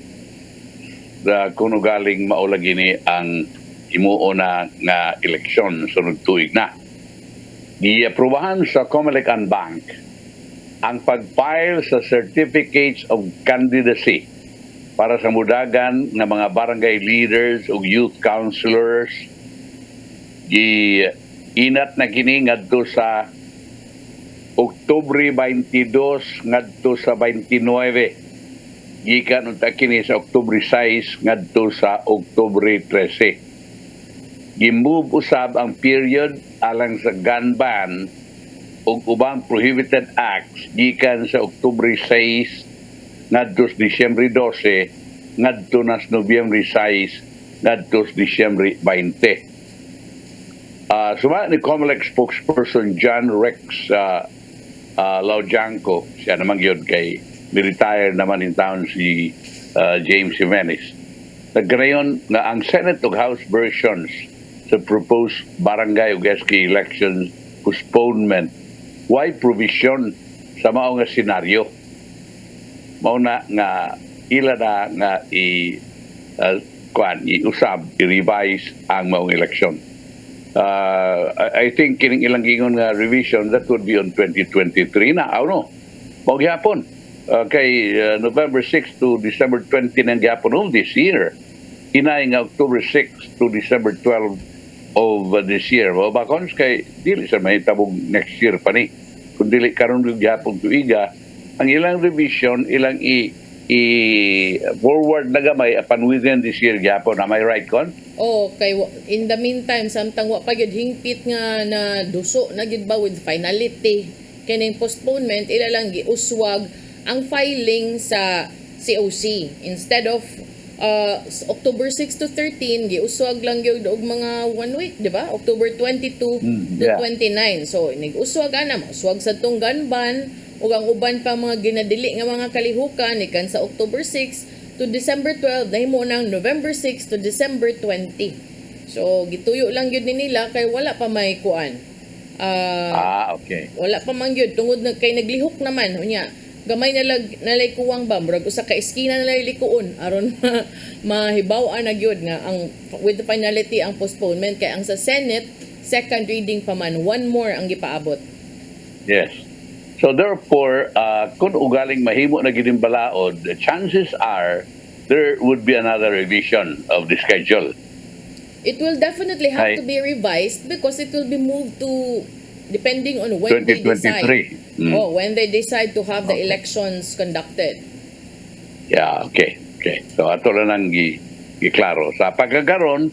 kung galing maulagini ang himuo na nga eleksyon sunod tuig na. Giaprubahan sa COMELEC and Bank ang pag-file sa Certificates of Candidacy para sa mudagan ng mga barangay leaders o youth councilors. Inat na kini ngadto sa Oktubre 22 ngadto sa 29. Gikan unta kini sa Oktubre 6 ngadto sa Oktubre 13. Gimove usab ang period alang sa gun ban ug ubang prohibited acts gikan sa Oktubre 6 ngadto sa Disyembre 12 ngadto na sa Nobyembre 6 ngadto sa Disyembre 20. Suma ni COMELEC spokesperson John Rex Laujanco, siya naman yun kay ni-retire naman in town si James Jimenez. Nagkarayon na ang Senate ug House versions sa proposed barangay ug SK elections postponement, why provision sa mao nga senaryo? Mao na nga ila na nga i-usab, i-revise ang maong eleksyon. I think kining ilang gingon nga revision that would be on 2023 na. Ano? Mao gyapon. Kay November 6 to December 20 ng gyapon of this year. Inay nga October 6 to December 12 of this year. Mao bakon kay dili sa mahitabog next year pa ni. Kung dili karon gyapon tuiga ang ilang revision ilang forward na gamay upon within this year gyapon. Am I right, Con? Kay in the meantime samtang wa pa gyud hingpit nga na duso na gyud ba with finality kining postponement, ila lang giuswag ang filing sa COC instead of October 6 to 13 giuswag lang gyud og mga 1 week, di ba? October 22 to 29. So niguswag ana mo uswag sa tong gun ban ug ang uban pa mga ginadili nga mga kalihukan ikan sa October 6 to December 12, nahimo nang November 6 to December 20. So, gituyo lang yun nila kay wala pa may kuan. Okay. Wala pa man yun. Tungod na kay naglihok naman. Unya, gamay nalay kuwang ba. Murag usa ka eskina nalay likuon. Aron mahibaw-an na yun nga ang, with the finality ang postponement. Kay ang sa Senate, second reading pa man. One more ang gipaabot. Yes. So therefore, kung ugaling mahimo na gining balaod, the chances are there would be another revision of the schedule. It will definitely have to be revised because it will be moved to depending on when they decide. When they decide to have the elections conducted. Yeah, okay. So ato lang nang giklaro. Sa pagkakaroon,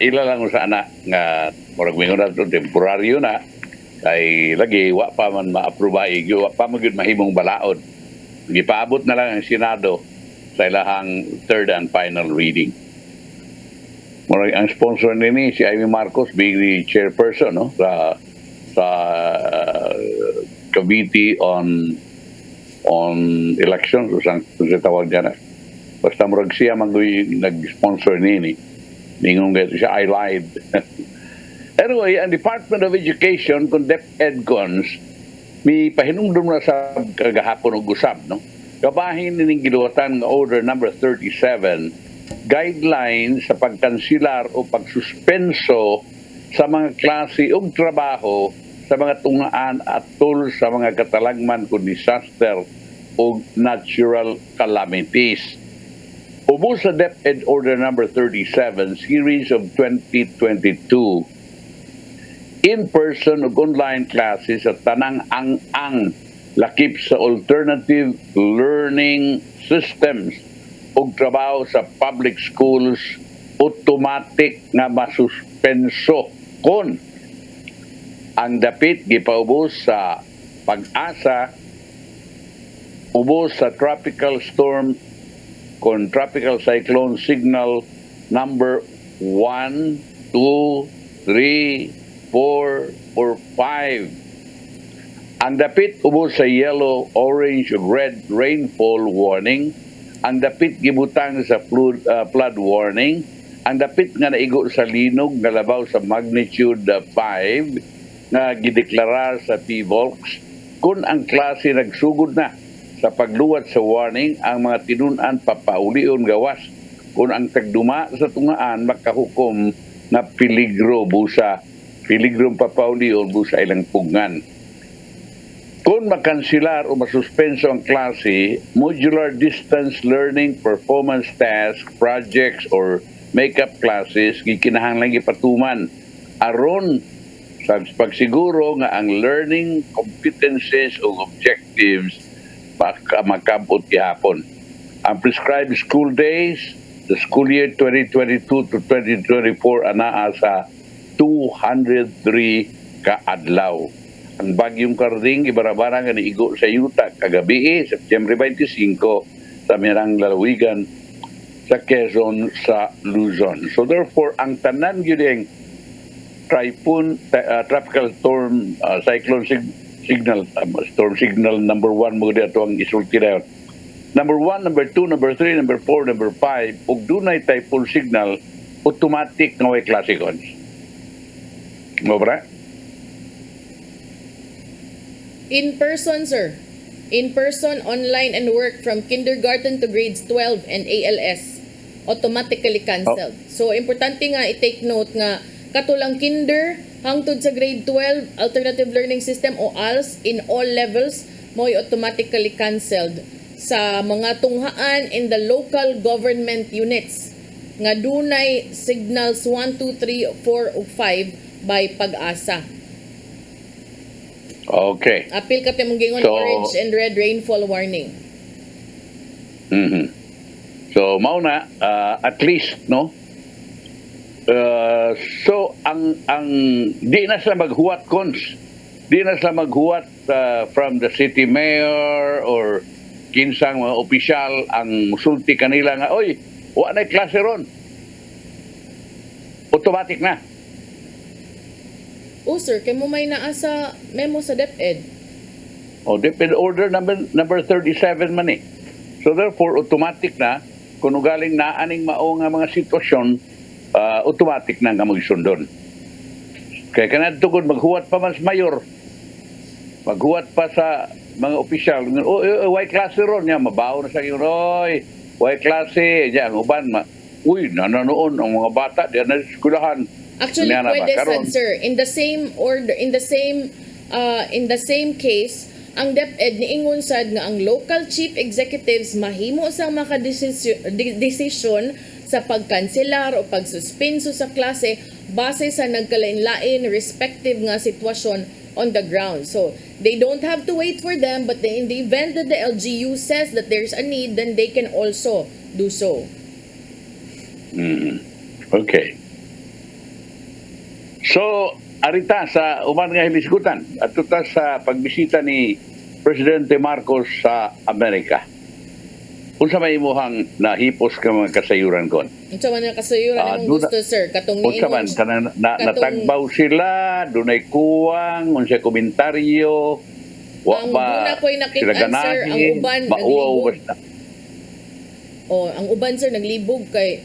ila lang sa anak nga murag mingon nato temporaryo na kay lagi wa pa man ma-approve wa pa man gyud mahimong balaod. Gipaabot na lang ang Senado sa ilahang third and final reading. Murag ang sponsor nini si Amy Marcos being the chairperson no sa committee on elections o sa tawag dyan. Basta murag siya nag-sponsor nini. Ningon gato siya, I lied. Anyway, ang Department of Education, kung DepEd cons, may pahinumdum na sa kagahapon og usab, no? Kabahin ning giluwatan nga Order number 37, guidelines sa pagkansilar o pagsuspenso sa mga klase og trabaho sa mga tungaan atol sa mga katalagman kung disaster o natural calamities. Ubos sa DepEd Order number 37, Series of 2022, in-person ug online classes sa tanang ang lakip sa alternative learning systems ug trabaho sa public schools automatic nga masuspenso kon ang dapit gipaubos sa Pag-asa, ubos sa tropical storm kon tropical cyclone signal number 1, 2, 3, 4 or 5. Ang dapit ubos sa yellow, orange, red rainfall warning. Ang dapit gibutang sa flood warning. Ang dapit nga naigo sa linog nga labaw sa magnitude 5 nga gideklarar sa PVOLCS. Kung ang klase nagsugod na sa pagluwat sa warning, ang mga tinun-an papaulion gawas. Kung ang tagduma sa tungaan makahukom na piligrom papaulion busa ilang pugngan. Kung aron makansilar o masuspenso ang klase, modular distance learning performance task, projects or makeup classes gikinahanglan ipatuman aron sa pagsiguro nga ang learning competencies o objectives makabot gihapon. Ang prescribed school days, the school year 2022 to 2024 anaa sa 203 ka adlaw. Ang bagyong Karding ibarabara nga niigo sa yuta kagabi September 25 sa Mirang Lalawigan sa Quezon sa Luzon. So therefore ang tanan gyud tropical storm cyclone signal storm signal number 1 mo dito ang isulti dayon. Number 1, number 2, number 3, number 4, number 5 ug dunay typhoon signal automatic nga way klase kon. Mo ba? In person, sir. In person, online, and work from kindergarten to grades 12 and ALS automatically cancelled. So, importante nga i-take note nga katulang kinder hangtod sa grade 12 alternative learning system o ALS in all levels mo automatically cancelled sa mga tunghaan in the local government units nga dunay signals 1, 2, 3, 4 ug 5 by pag-asa. Okay. Apil ka mong gingon orange and red rainfall warning. So mao na at least no. So ang di na sila maghuwat cons. Di na sila maghuwat from the city mayor or kinsang mga opisyal ang musulti kanila nga oy, wa na klase ron. Automatic na. Oh sir, kay mo may naa sa memo sa DepEd. DepEd order number 37 man eh. So therefore automatic na kung galing na aning mao nga mga sitwasyon, automatic na nga magsundon. Kaya kanadto kun maghuwat pa man sa mayor, maghuwat pa sa mga opisyal, why klase ron niya mabaw na sa oy, why klase diyan uban nananoon ang mga bata diyan na eskwelahan. Actually, pwede sad, sir. In the same order, in the same case, ang DepEd niingon sad nga ang local chief executives mahimo sang makadesisyon sa pagkanselar o pagsuspenso sa klase base sa nagkalain-lain respective nga sitwasyon on the ground. So, they don't have to wait for them, but in the event that the LGU says that there's a need, then they can also do so. Okay. So, arita sa uman nga hilisgutan at tutas sa pagbisita ni Presidente Marcos sa Amerika. Unsa may imuhang nahipos ka mga kasayuran kon? Unsa man ang kasayuran imong gusto, sir? Katong unsa man natagbaw sila, dunay kuwang, unsay komentaryo, wa ang ba una ko'y nakita, sir, ang uban naglibog. Ang uban, sir, naglibog kay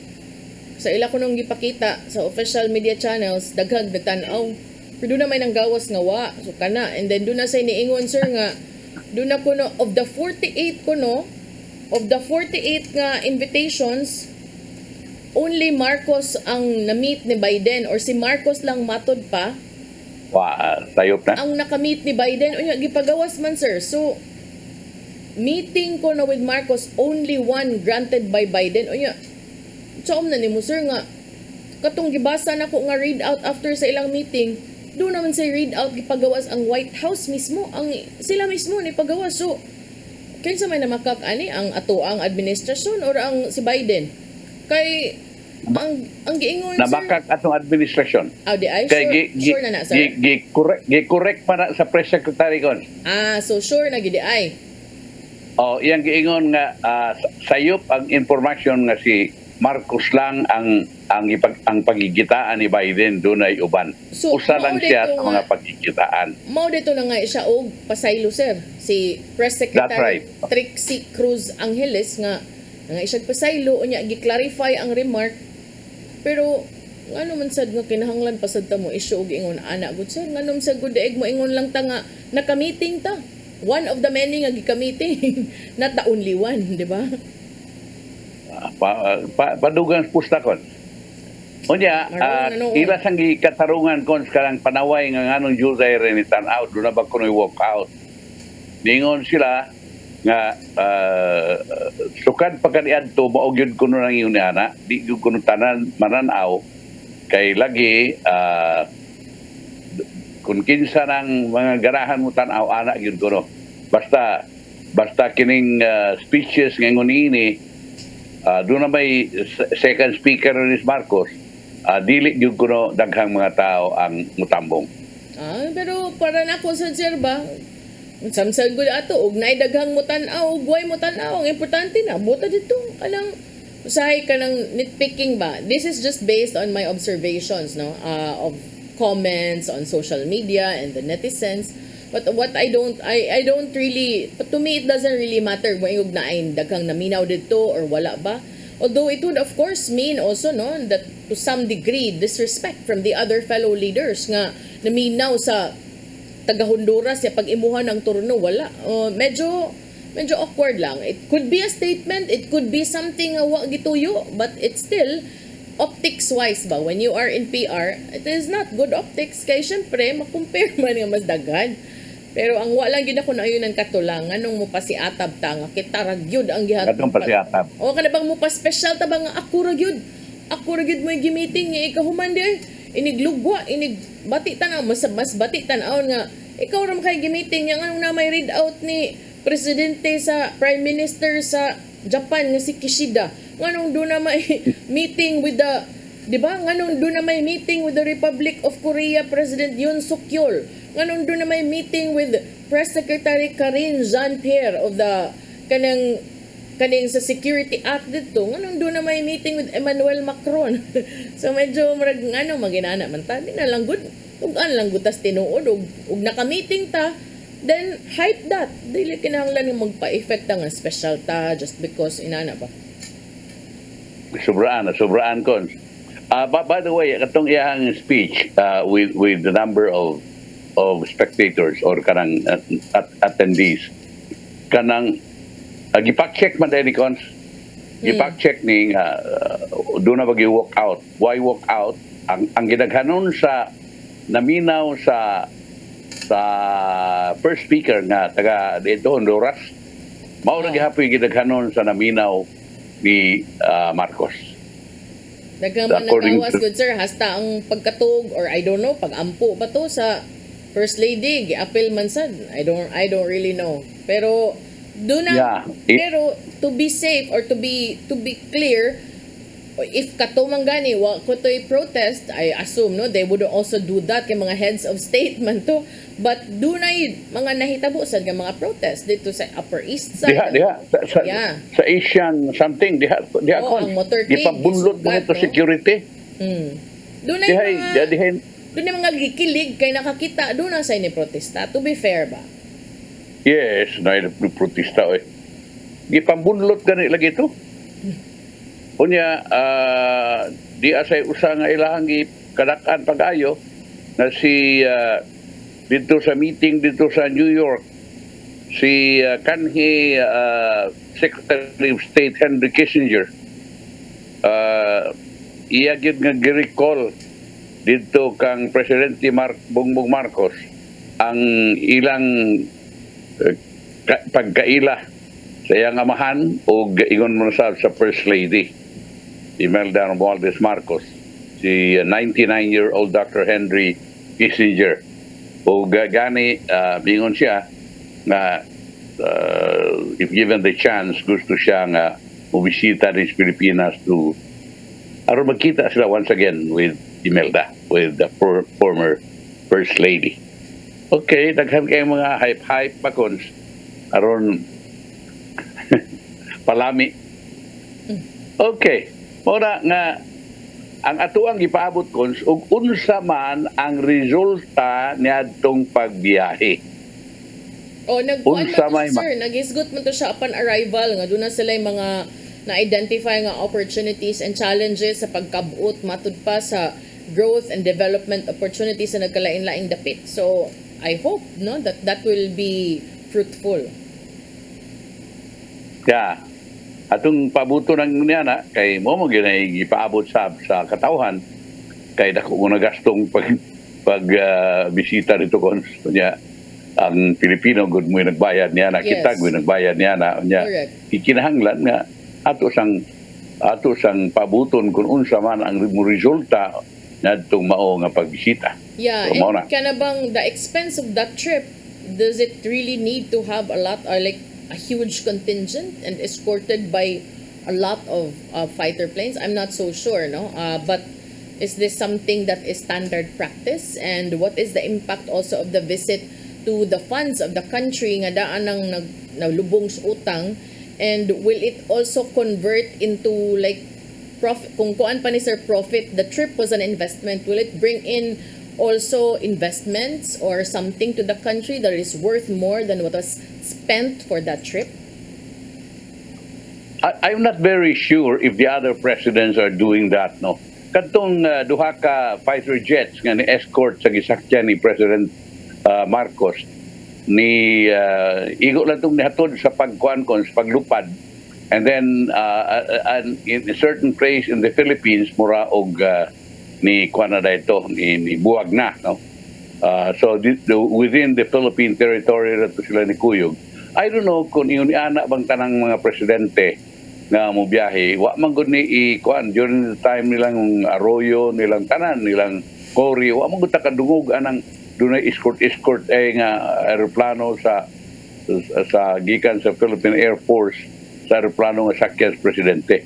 sa ila ko nung gipakita sa official media channels, daghag nagtanaw. Pero doon na may nanggawas nga wa. So kana. And then doon na say niingon, sir, nga doon na ko no, of the 48 nga invitations, only Marcos ang na-meet ni Biden or si Marcos lang matod pa. Tayop na. Ang nakamit ni Biden, unya gipagawas man, sir. So, meeting ko na with Marcos, only one granted by Biden. Unya, na ni mo, sir, nga katong gibasa na ko nga read out after sa ilang meeting, doon naman say read out gipagawas ang White House mismo, ang sila mismo ni pagawas. So kinsa may namakak ani ang atoang administrasyon or ang si Biden kay ang giingon, sir, namakak atong administrasyon. Di ay sure na sir. Correct pa na sa press secretary kon. So sure na gid ay. Iyang giingon nga sayop ang information nga si Marcos lang ang pagigitaan ni Biden dunay uban. So, usa lang siya sa mga pagigitaan. Mao dito na nga siya og pasaylo, sir. Si Press Secretary Trixie Cruz Angeles nga siya pasaylo unya gi-clarify ang remark. Pero ngano man sad nga kinahanglan pasad ta mo issue og ingon ana gud, sir, ngano man sad gud daig mo ingon lang ta nga naka-meeting ta. One of the many nga gi-meeting. Not the only one, di ba? Padugang pustakon. Unya, ila sang katarungan kon karang panaway nga nganong Jose Renitan out, do na ba kunoy walk out. ningon sila nga sukad pagkaniadto mao gyud kuno nang iyon ana, di gyud kuno tanan mananaw kay lagi kung kinsa ng mga garahan mo tanaw ana gyud kuno. Basta kining speeches ngayon ini doon na may second speaker ni Marcos, dili gyud kuno daghang mga tao ang mutambong. Pero para na ako sa sir ba, samsag gud ato og naay daghang mo tan-aw, guway mo tan-aw, ang importante na buta dito kanang usahay kanang nitpicking ba. This is just based on my observations no of comments on social media and the netizens. But what I don't really, but to me it doesn't really matter kung yung naay daghang naminaw dito or wala ba. Although it would of course mean also no that to some degree disrespect from the other fellow leaders nga naminaw sa taga Honduras ya pag-imuhan ng turno wala. Medyo awkward lang. It could be a statement, it could be something wa gituyo, but it's still optics wise ba when you are in PR, it is not good optics kay syempre makompare man nga mas daghan. Pero ang wala gyud ako na ayunan katulang nganong mo pasiatab ta nga kita ra gyud ang gihatag. Katong pasiatab. O kana bang mo pa special ta ba nga ako ra gyud mo gimiting nga ikaw human di iniglugwa inig bati tanaw mas bati tanaw nga ikaw ra kay gimiting nga nganong na may read out ni presidente sa prime minister sa Japan nga si Kishida nganong do na may meeting with the di ba nganong do na may meeting with the Republic of Korea President Yoon Suk Yeol nganong do na may meeting with Press Secretary Karine Jean-Pierre of the kaning sa Security Act dito nganong do na may meeting with Emmanuel Macron. So medyo murag ngano maginana man ta di na lang gud ug an lang gutas tinuod ug naka-meeting ta then hype that dili kinahanglan nga magpa-effect nga special ta just because inana ba. Sobraan kon. By the way, katong iyang speech with the number of spectators or kanang attendees kanang gipak-check man dahil ni Cons. Gipak-check ni doon na walk out. Why walk out? Ang ginaghanon sa naminaw sa first speaker nga taga dito Honduras mao ra gihapoy ginaghanon sa naminaw ni Marcos. Daghang man nagtawas good sir hasta ang pagkatug or I don't know pag-ampo ba to sa First Lady gi-appeal man sad. I don't really know. Pero do na pero to be safe or to be clear if kato man gani wa ko to'y protest I assume no they would also do that kay mga heads of state man to but do na mga nahitabo sad nga mga protest dito sa Upper East Side sa Asian something diha kon gipabunlot mo ito security do na mga gikilig kay nakakita do na sa ini protesta to be fair ba. Yes, na protesta gipambunlot gani lagi ito. Unya di asay usa nga ilahang gikadakan pag-ayo na si dito sa meeting dito sa New York si kanhi Secretary of State Henry Kissinger iya gyud nga gi-recall dito kang Presidente Bongbong Marcos ang ilang pagkaila sa iyang amahan o ingon mo sa First Lady Imelda Romualdez Marcos si 99-year-old Dr. Henry Kissinger o gani ingon siya na if given the chance gusto siya nga bumisita rin sa Pilipinas to aron magkita sila once again with Imelda with the former First Lady. Okay, daghan kay mga hype pa kons aron palami. Okay, mora nga ang atuang gipaabot kons ug unsa man ang resulta niadtong pagbiyahe. Nagkuan man to sir, nagisgot man to siya upon arrival nga doon na sila yung mga na-identify nga opportunities and challenges sa pagkabuot matud pa sa growth and development opportunities sa nagkalain-laing dapit. So, I hope no that will be fruitful. Atong pabuto ng niya na kay mo ginay gipaabot sa katawhan kay dako mo nagastong pag bisita dito kon niya ang Pilipino gud mo nagbayad niya na, Yes. kita gud nagbayad niya na nya. Correct. Ikinahanglan nga ato sang pabuton kung unsa man ang resulta ngadtong mao nga pagbisita. Yeah, So, mao and na. kana bang the expense of that trip, does it really need to have a lot or like a huge contingent and escorted by a lot of fighter planes? I'm not so sure, no? But is this something that is standard practice? And what is the impact also of the visit to the funds of the country nga daan ng nalubong sa utang? And will it also convert into like profit? Kung kuan pa ni Sir Profit, the trip was an investment. Will it bring in also investments or something to the country that is worth more than what was spent for that trip? I'm not very sure if the other presidents are doing that, no. Kadtong duha ka fighter jets nga ni escort sa gisakyan ni President Marcos ni igo lang tong nihatod sa pagkuan kon sa paglupad, and then in a certain place in the Philippines mura og ni kuan na ito ni buwag na, no. So within the Philippine territory na sila ni Kuyog. I don't know kung iyon ana bang tanang mga presidente nga mo biyahe, wa man gud ni ikuan during the time nilang Arroyo, nilang tanan, nilang Cory, wa man gud takadungog anang dunay escort nga aeroplano sa gikan sa Philippine Air Force sa aeroplano nga sakyan sa presidente.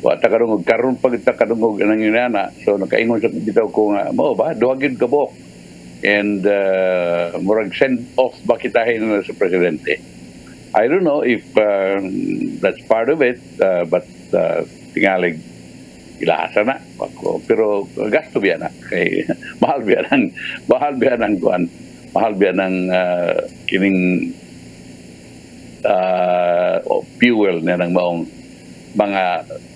Wa takadungog karon pag takadungog anang inana, so nakaingon sa bitaw ko nga mo ba duhagid ka bo, and murag send off ba kitahin na sa presidente. I don't know if that's part of it, but tingalig ilasa na. Pero gasto biya na. Kay mahal biya ng kuan. Mahal biya ng kining fuel na ng maong mga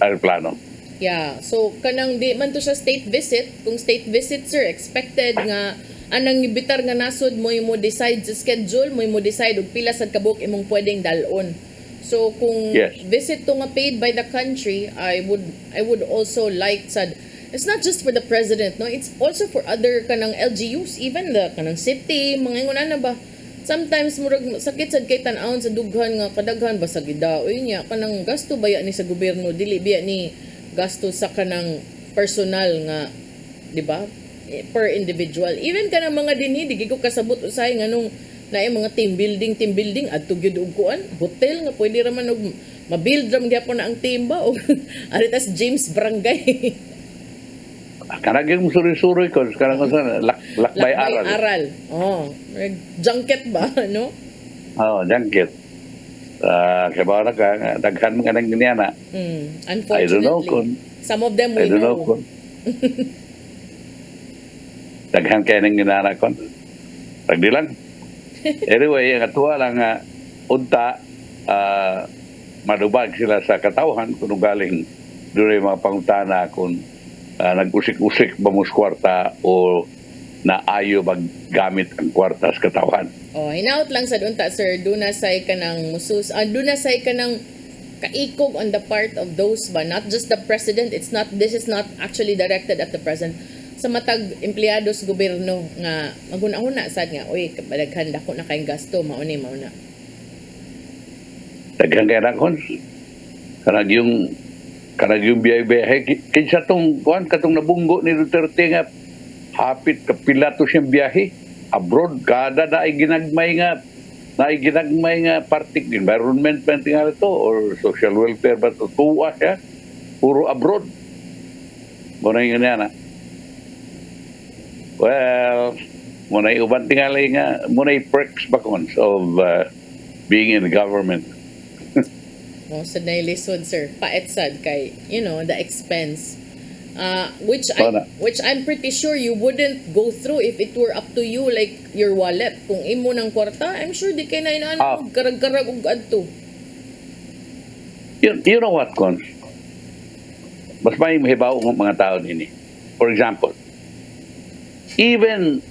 aeroplano. Yeah, so kanang di man to siya state visit. Kung state visit, sir, expected nga anang gibitar nga nasod mo decide sa schedule, mo decide og pila sad kabuk imong pwedeng dalon. So kung Yes. visit to nga paid by the country, I would also like sad. It's not just for the president, no? It's also for other kanang LGUs, even the kanang city, mga ingon na ba. Sometimes murag sakit sad kay tan-awon sa dughan nga kadaghan ba sa gidaoy niya kanang gasto baya ni sa gobyerno, dili biya ni gasto sa kanang personal nga, di ba? Per individual. Even kanang mga dinhi di ko kasabot usay nganong naay mga team building adto gyud og kuan, hotel nga pwede ra man og ma-build ra man gyapon na ang team ba o aritas James Barangay. Kanang yung suri-suri ko, kanang sa lakbay aral. Oh, junket ba, no? Oh, junket. Kaya ba na ka, daghan mga nang ganyan na. Unfortunately. I don't know kung, some of them we I don't know know. kung, daghan kaya nang ginana kon. Pagdi lang. Anyway, ang atuwa lang nga, unta, madubag sila sa katawhan kung galing doon yung mga pangutana kung nag-usik-usik ba mo sa kwarta o naayo maggamit ang kwarta sa katawhan. Oh, hinaut lang sa unta, sir, dunasay ka ng musus, dunasay ka ng kaikog on the part of those ba, not just the president. This is not actually directed at the president. Sa matag empleyados gobyerno nga maghuna-huna sad nga, oy, kadaghan dako na kayong gasto, mauna. Daghan kaya na kon. Kanag yung biyahe kinsa tong kuan katong nabunggo ni Duterte nga hapit kapila to siyang biyahe abroad, kada naay ginagmay nga partik environment man tingali to or social welfare ba to tuwa siya puro abroad mo na yun na. Well, mo na uban tingali nga mo na perks ba kon of being in the government. Mo sad na ilisod, sir. Paetsad kay, the expense. Which I'm pretty sure you wouldn't go through if it were up to you, like your wallet. Kung imo ng kwarta, I'm sure di kay na inaan garag-garag og adto. You know what, Cons? Mas may mahibaw ng mga tao nini. For example, even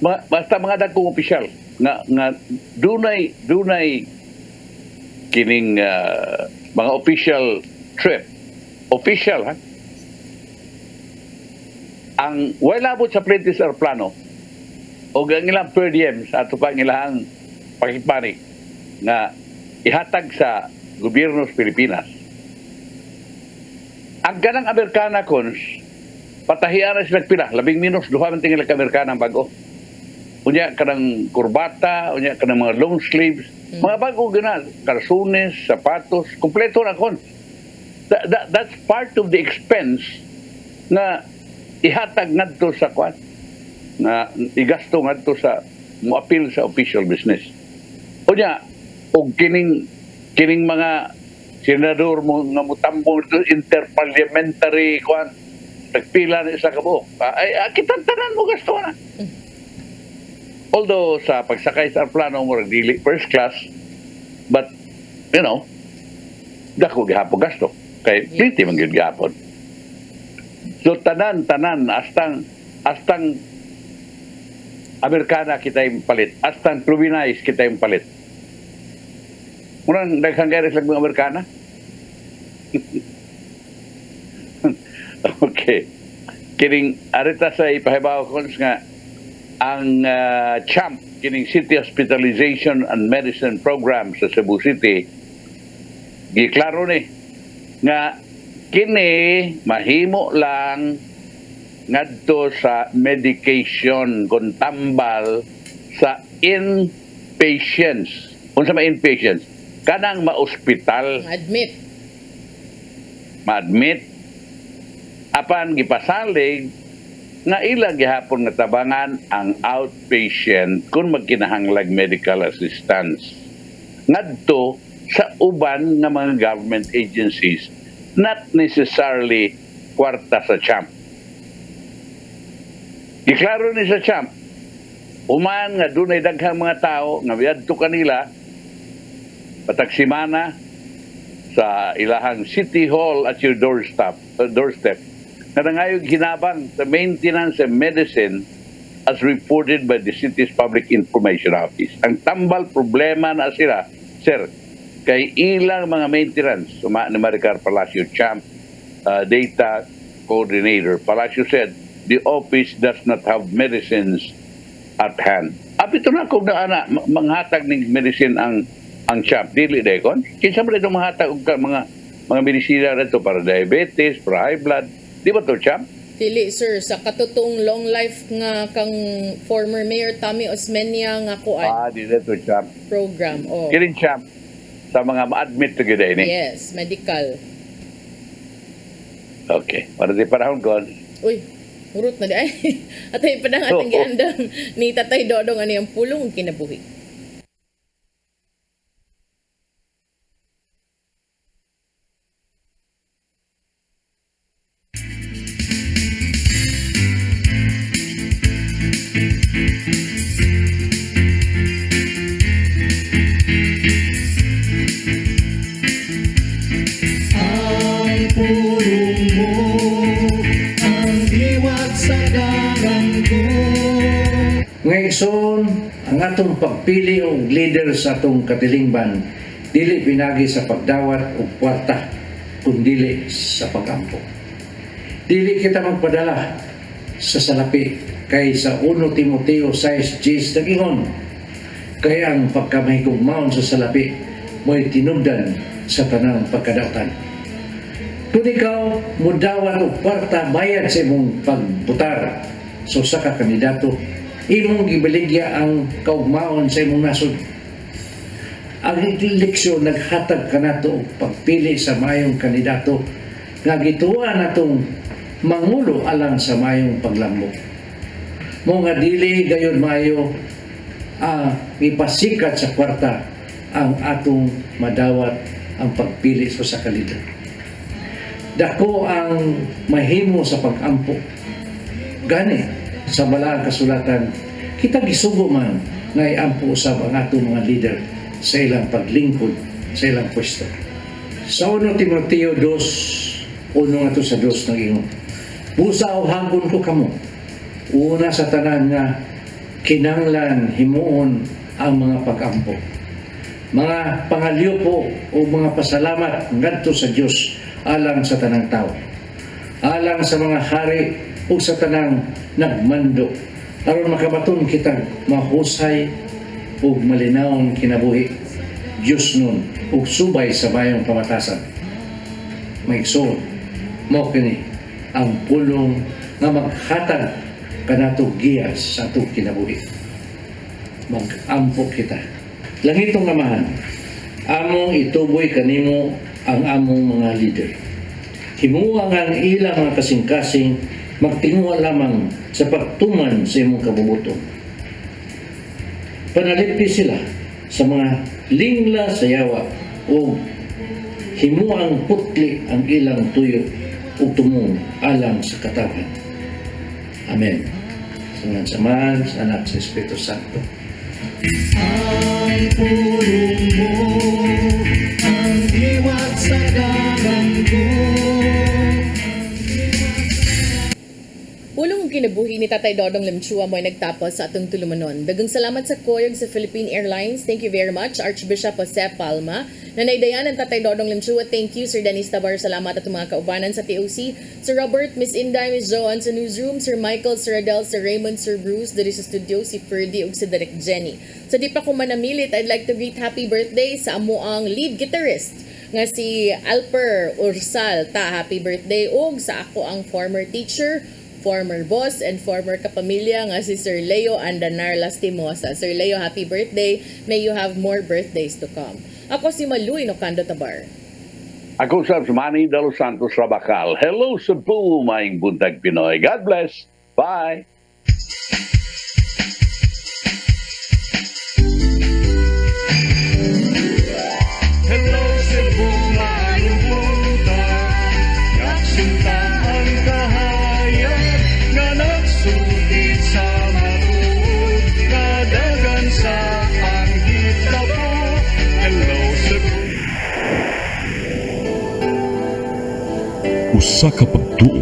basta mga dagkong opisyal nga dunay kining mga official trip. Official, ha? Ang wala mo sa plane sa aeroplano, o ang ilang per diem sa ato pa ang ilang pakipani nga ihatag sa gobyerno sa Pilipinas. Ang ganang Amerikana kons, patahian na sila pila, labing minus, duha man tingil ka Amerikana ang bago. Unya kanang kurbata, unya kanang mga long sleeves, mga bago ganal, karsunes, sapatos, kompleto na kon. That's part of the expense na ihatag ngadto sa kwan, na igasto ngadto sa moapil sa official business. Unya, og kining mga senador mo nga mutambong ito interparliamentary kwan, nagpila na isa ka buok. Kitang tanan mo gasto na. Although sa pagsakay sa aeroplano mo dili first class, but you know, dako gihapon gasto. Kay pretty man gyud gihapon. So tanan astang Amerikana kita yung palit, astang Pluvinais kita yung palit. Murang daghang garis lang mga Amerikana. Okay. Kining arita sa ipahibaw ko nga ang CHAMP, kining City Hospitalization and Medicine Program sa Cebu City, giklaro ni nga kini mahimo lang ngadto sa medication kung tambal sa inpatients. Unsa may inpatients? Kanang ma-ospital. Ma-admit. Apan gipasalig nga ilang gihapon nga tabangan ang outpatient kung magkinahanglag medical assistance. Ngadto sa uban nga mga government agencies, not necessarily kwarta sa CHAMP. Giklaro ni sa CHAMP, uman nga dunay daghang mga tao nga biadto kanila patag simana sa ilahang City Hall at your doorstep na nangayog hinabang sa maintenance and medicine as reported by the city's Public Information Office. Ang tambal problema na sila, sir, kay ilang mga maintenance, ni Maricar Palacio, CHAMP data coordinator. Palacio said, the office does not have medicines at hand. Apito na kung na manghatag ng medicine ang CHAMP, dili dekon. Kinsa man itong manghatag og mga medisina rito para diabetes, para high blood. Di ba to CHAMP? Dili sir, sa katutong long life nga kang former Mayor Tommy Osmeña nga kuan. Dili to CHAMP. Program, Kining CHAMP sa mga ma-admit to gid ini. Yes, medical. Okay, para di panahon kon. Uy, urot na di ay. Atay padang atong giandam ni Tatay Dodong ani ang pulong kinabuhi. Ngayon, ang atong pagpili og leader sa atong katilingban dili pinagi sa pagdawat og kwarta kundi sa pagampo. Dili kita magpadala sa salapi kay sa 1 Timoteo 6:10 nagingon kay ang pagkamahigugmaon sa salapi mo'y tinubdan sa tanang pagkadautan. Kung ikaw mudawat og kwarta bayad sa imong pagbutar sa usa ka kandidato, imong gibaligya ang kaugmaon sa imong nasod. Ang eleksyon naghatag kanato og pagpili sa maayong kandidato nga gituan natong mangulo alang sa maayong paglambok. Mo nga dili gayon maayo ipasikat sa kwarta ang atong madawat ang pagpili sa kandidato. Dako ang mahimo sa pag-ampo. Gani sa balaang kasulatan, kita gisugo man nga iampo usab ang atong mga leader sa ilang paglingkod sa ilang pwesto. Sa 1 Timoteo 2, uno nga to sa 2 nagingon, busa o hagon ko kamo, una sa tanan nga kinanglan himuon ang mga pag-ampo. Mga pangalyo po o mga pasalamat ngadto sa Dios alang sa tanang tao, alang sa mga hari o sa tanang nagmando aron makabaton kita mahusay ug malinawong kinabuhi Diyos nun ug subay sa mayong pamatasan. Maigsoon mo kini ang pulong nga maghatag kanato giyas sa atong kinabuhi. Mag-ampo kita. Langitong Amahan, among ituboy kanimo ang among mga leader. Himuwa nga ang ilang mga kasing-kasing magtinguha lamang sa pagtuman sa imong kabubuton. Panalipti sila sa mga lingla sa yawa o himuang putli ang ilang tuyo o tumong alang sa katawan. Amen. Sa ngalan sa Ama, sa Anak, sa Espiritu Santo. Ang pulong mo, ang iwag sa dagan ko. Pulong kinabuhi ni Tatay Dodong Limchua mo ay nagtapos sa atong tulumanon. Dagang salamat sa koyog sa Philippine Airlines. Thank you very much, Archbishop Jose Palma. Nanaydayan ng Tatay Dodong Limchua. Thank you, Sir Dennis Tabar. Salamat at mga kaubanan sa TOC. Sir Robert, Miss Inday, Miss Joanne sa newsroom, Sir Michael, Sir Adele, Sir Raymond, Sir Bruce, dari sa studio, si Ferdy ug si Direk Jenny. Sa di pa ko manamilit, I'd like to greet happy birthday sa amo ang lead guitarist nga si Alper Ursal. Happy birthday. Ug sa ako ang former teacher, former boss, and former kapamilya nga si Sir Leo Andanar Lastimosa. Sir Leo, happy birthday. May you have more birthdays to come. Ako si Malu Inocando Tabar. Ako sa Manny de los Santos Rabacal. Hello Cebu, Maayong Buntag Pinoy. God bless. Bye. Hello Cebu, maayong buntag. Nagsinta ang kahayag nga nagsulid sa matuod, nadagan sa anghit na po. Hello Cebu. Usa ka pagtuo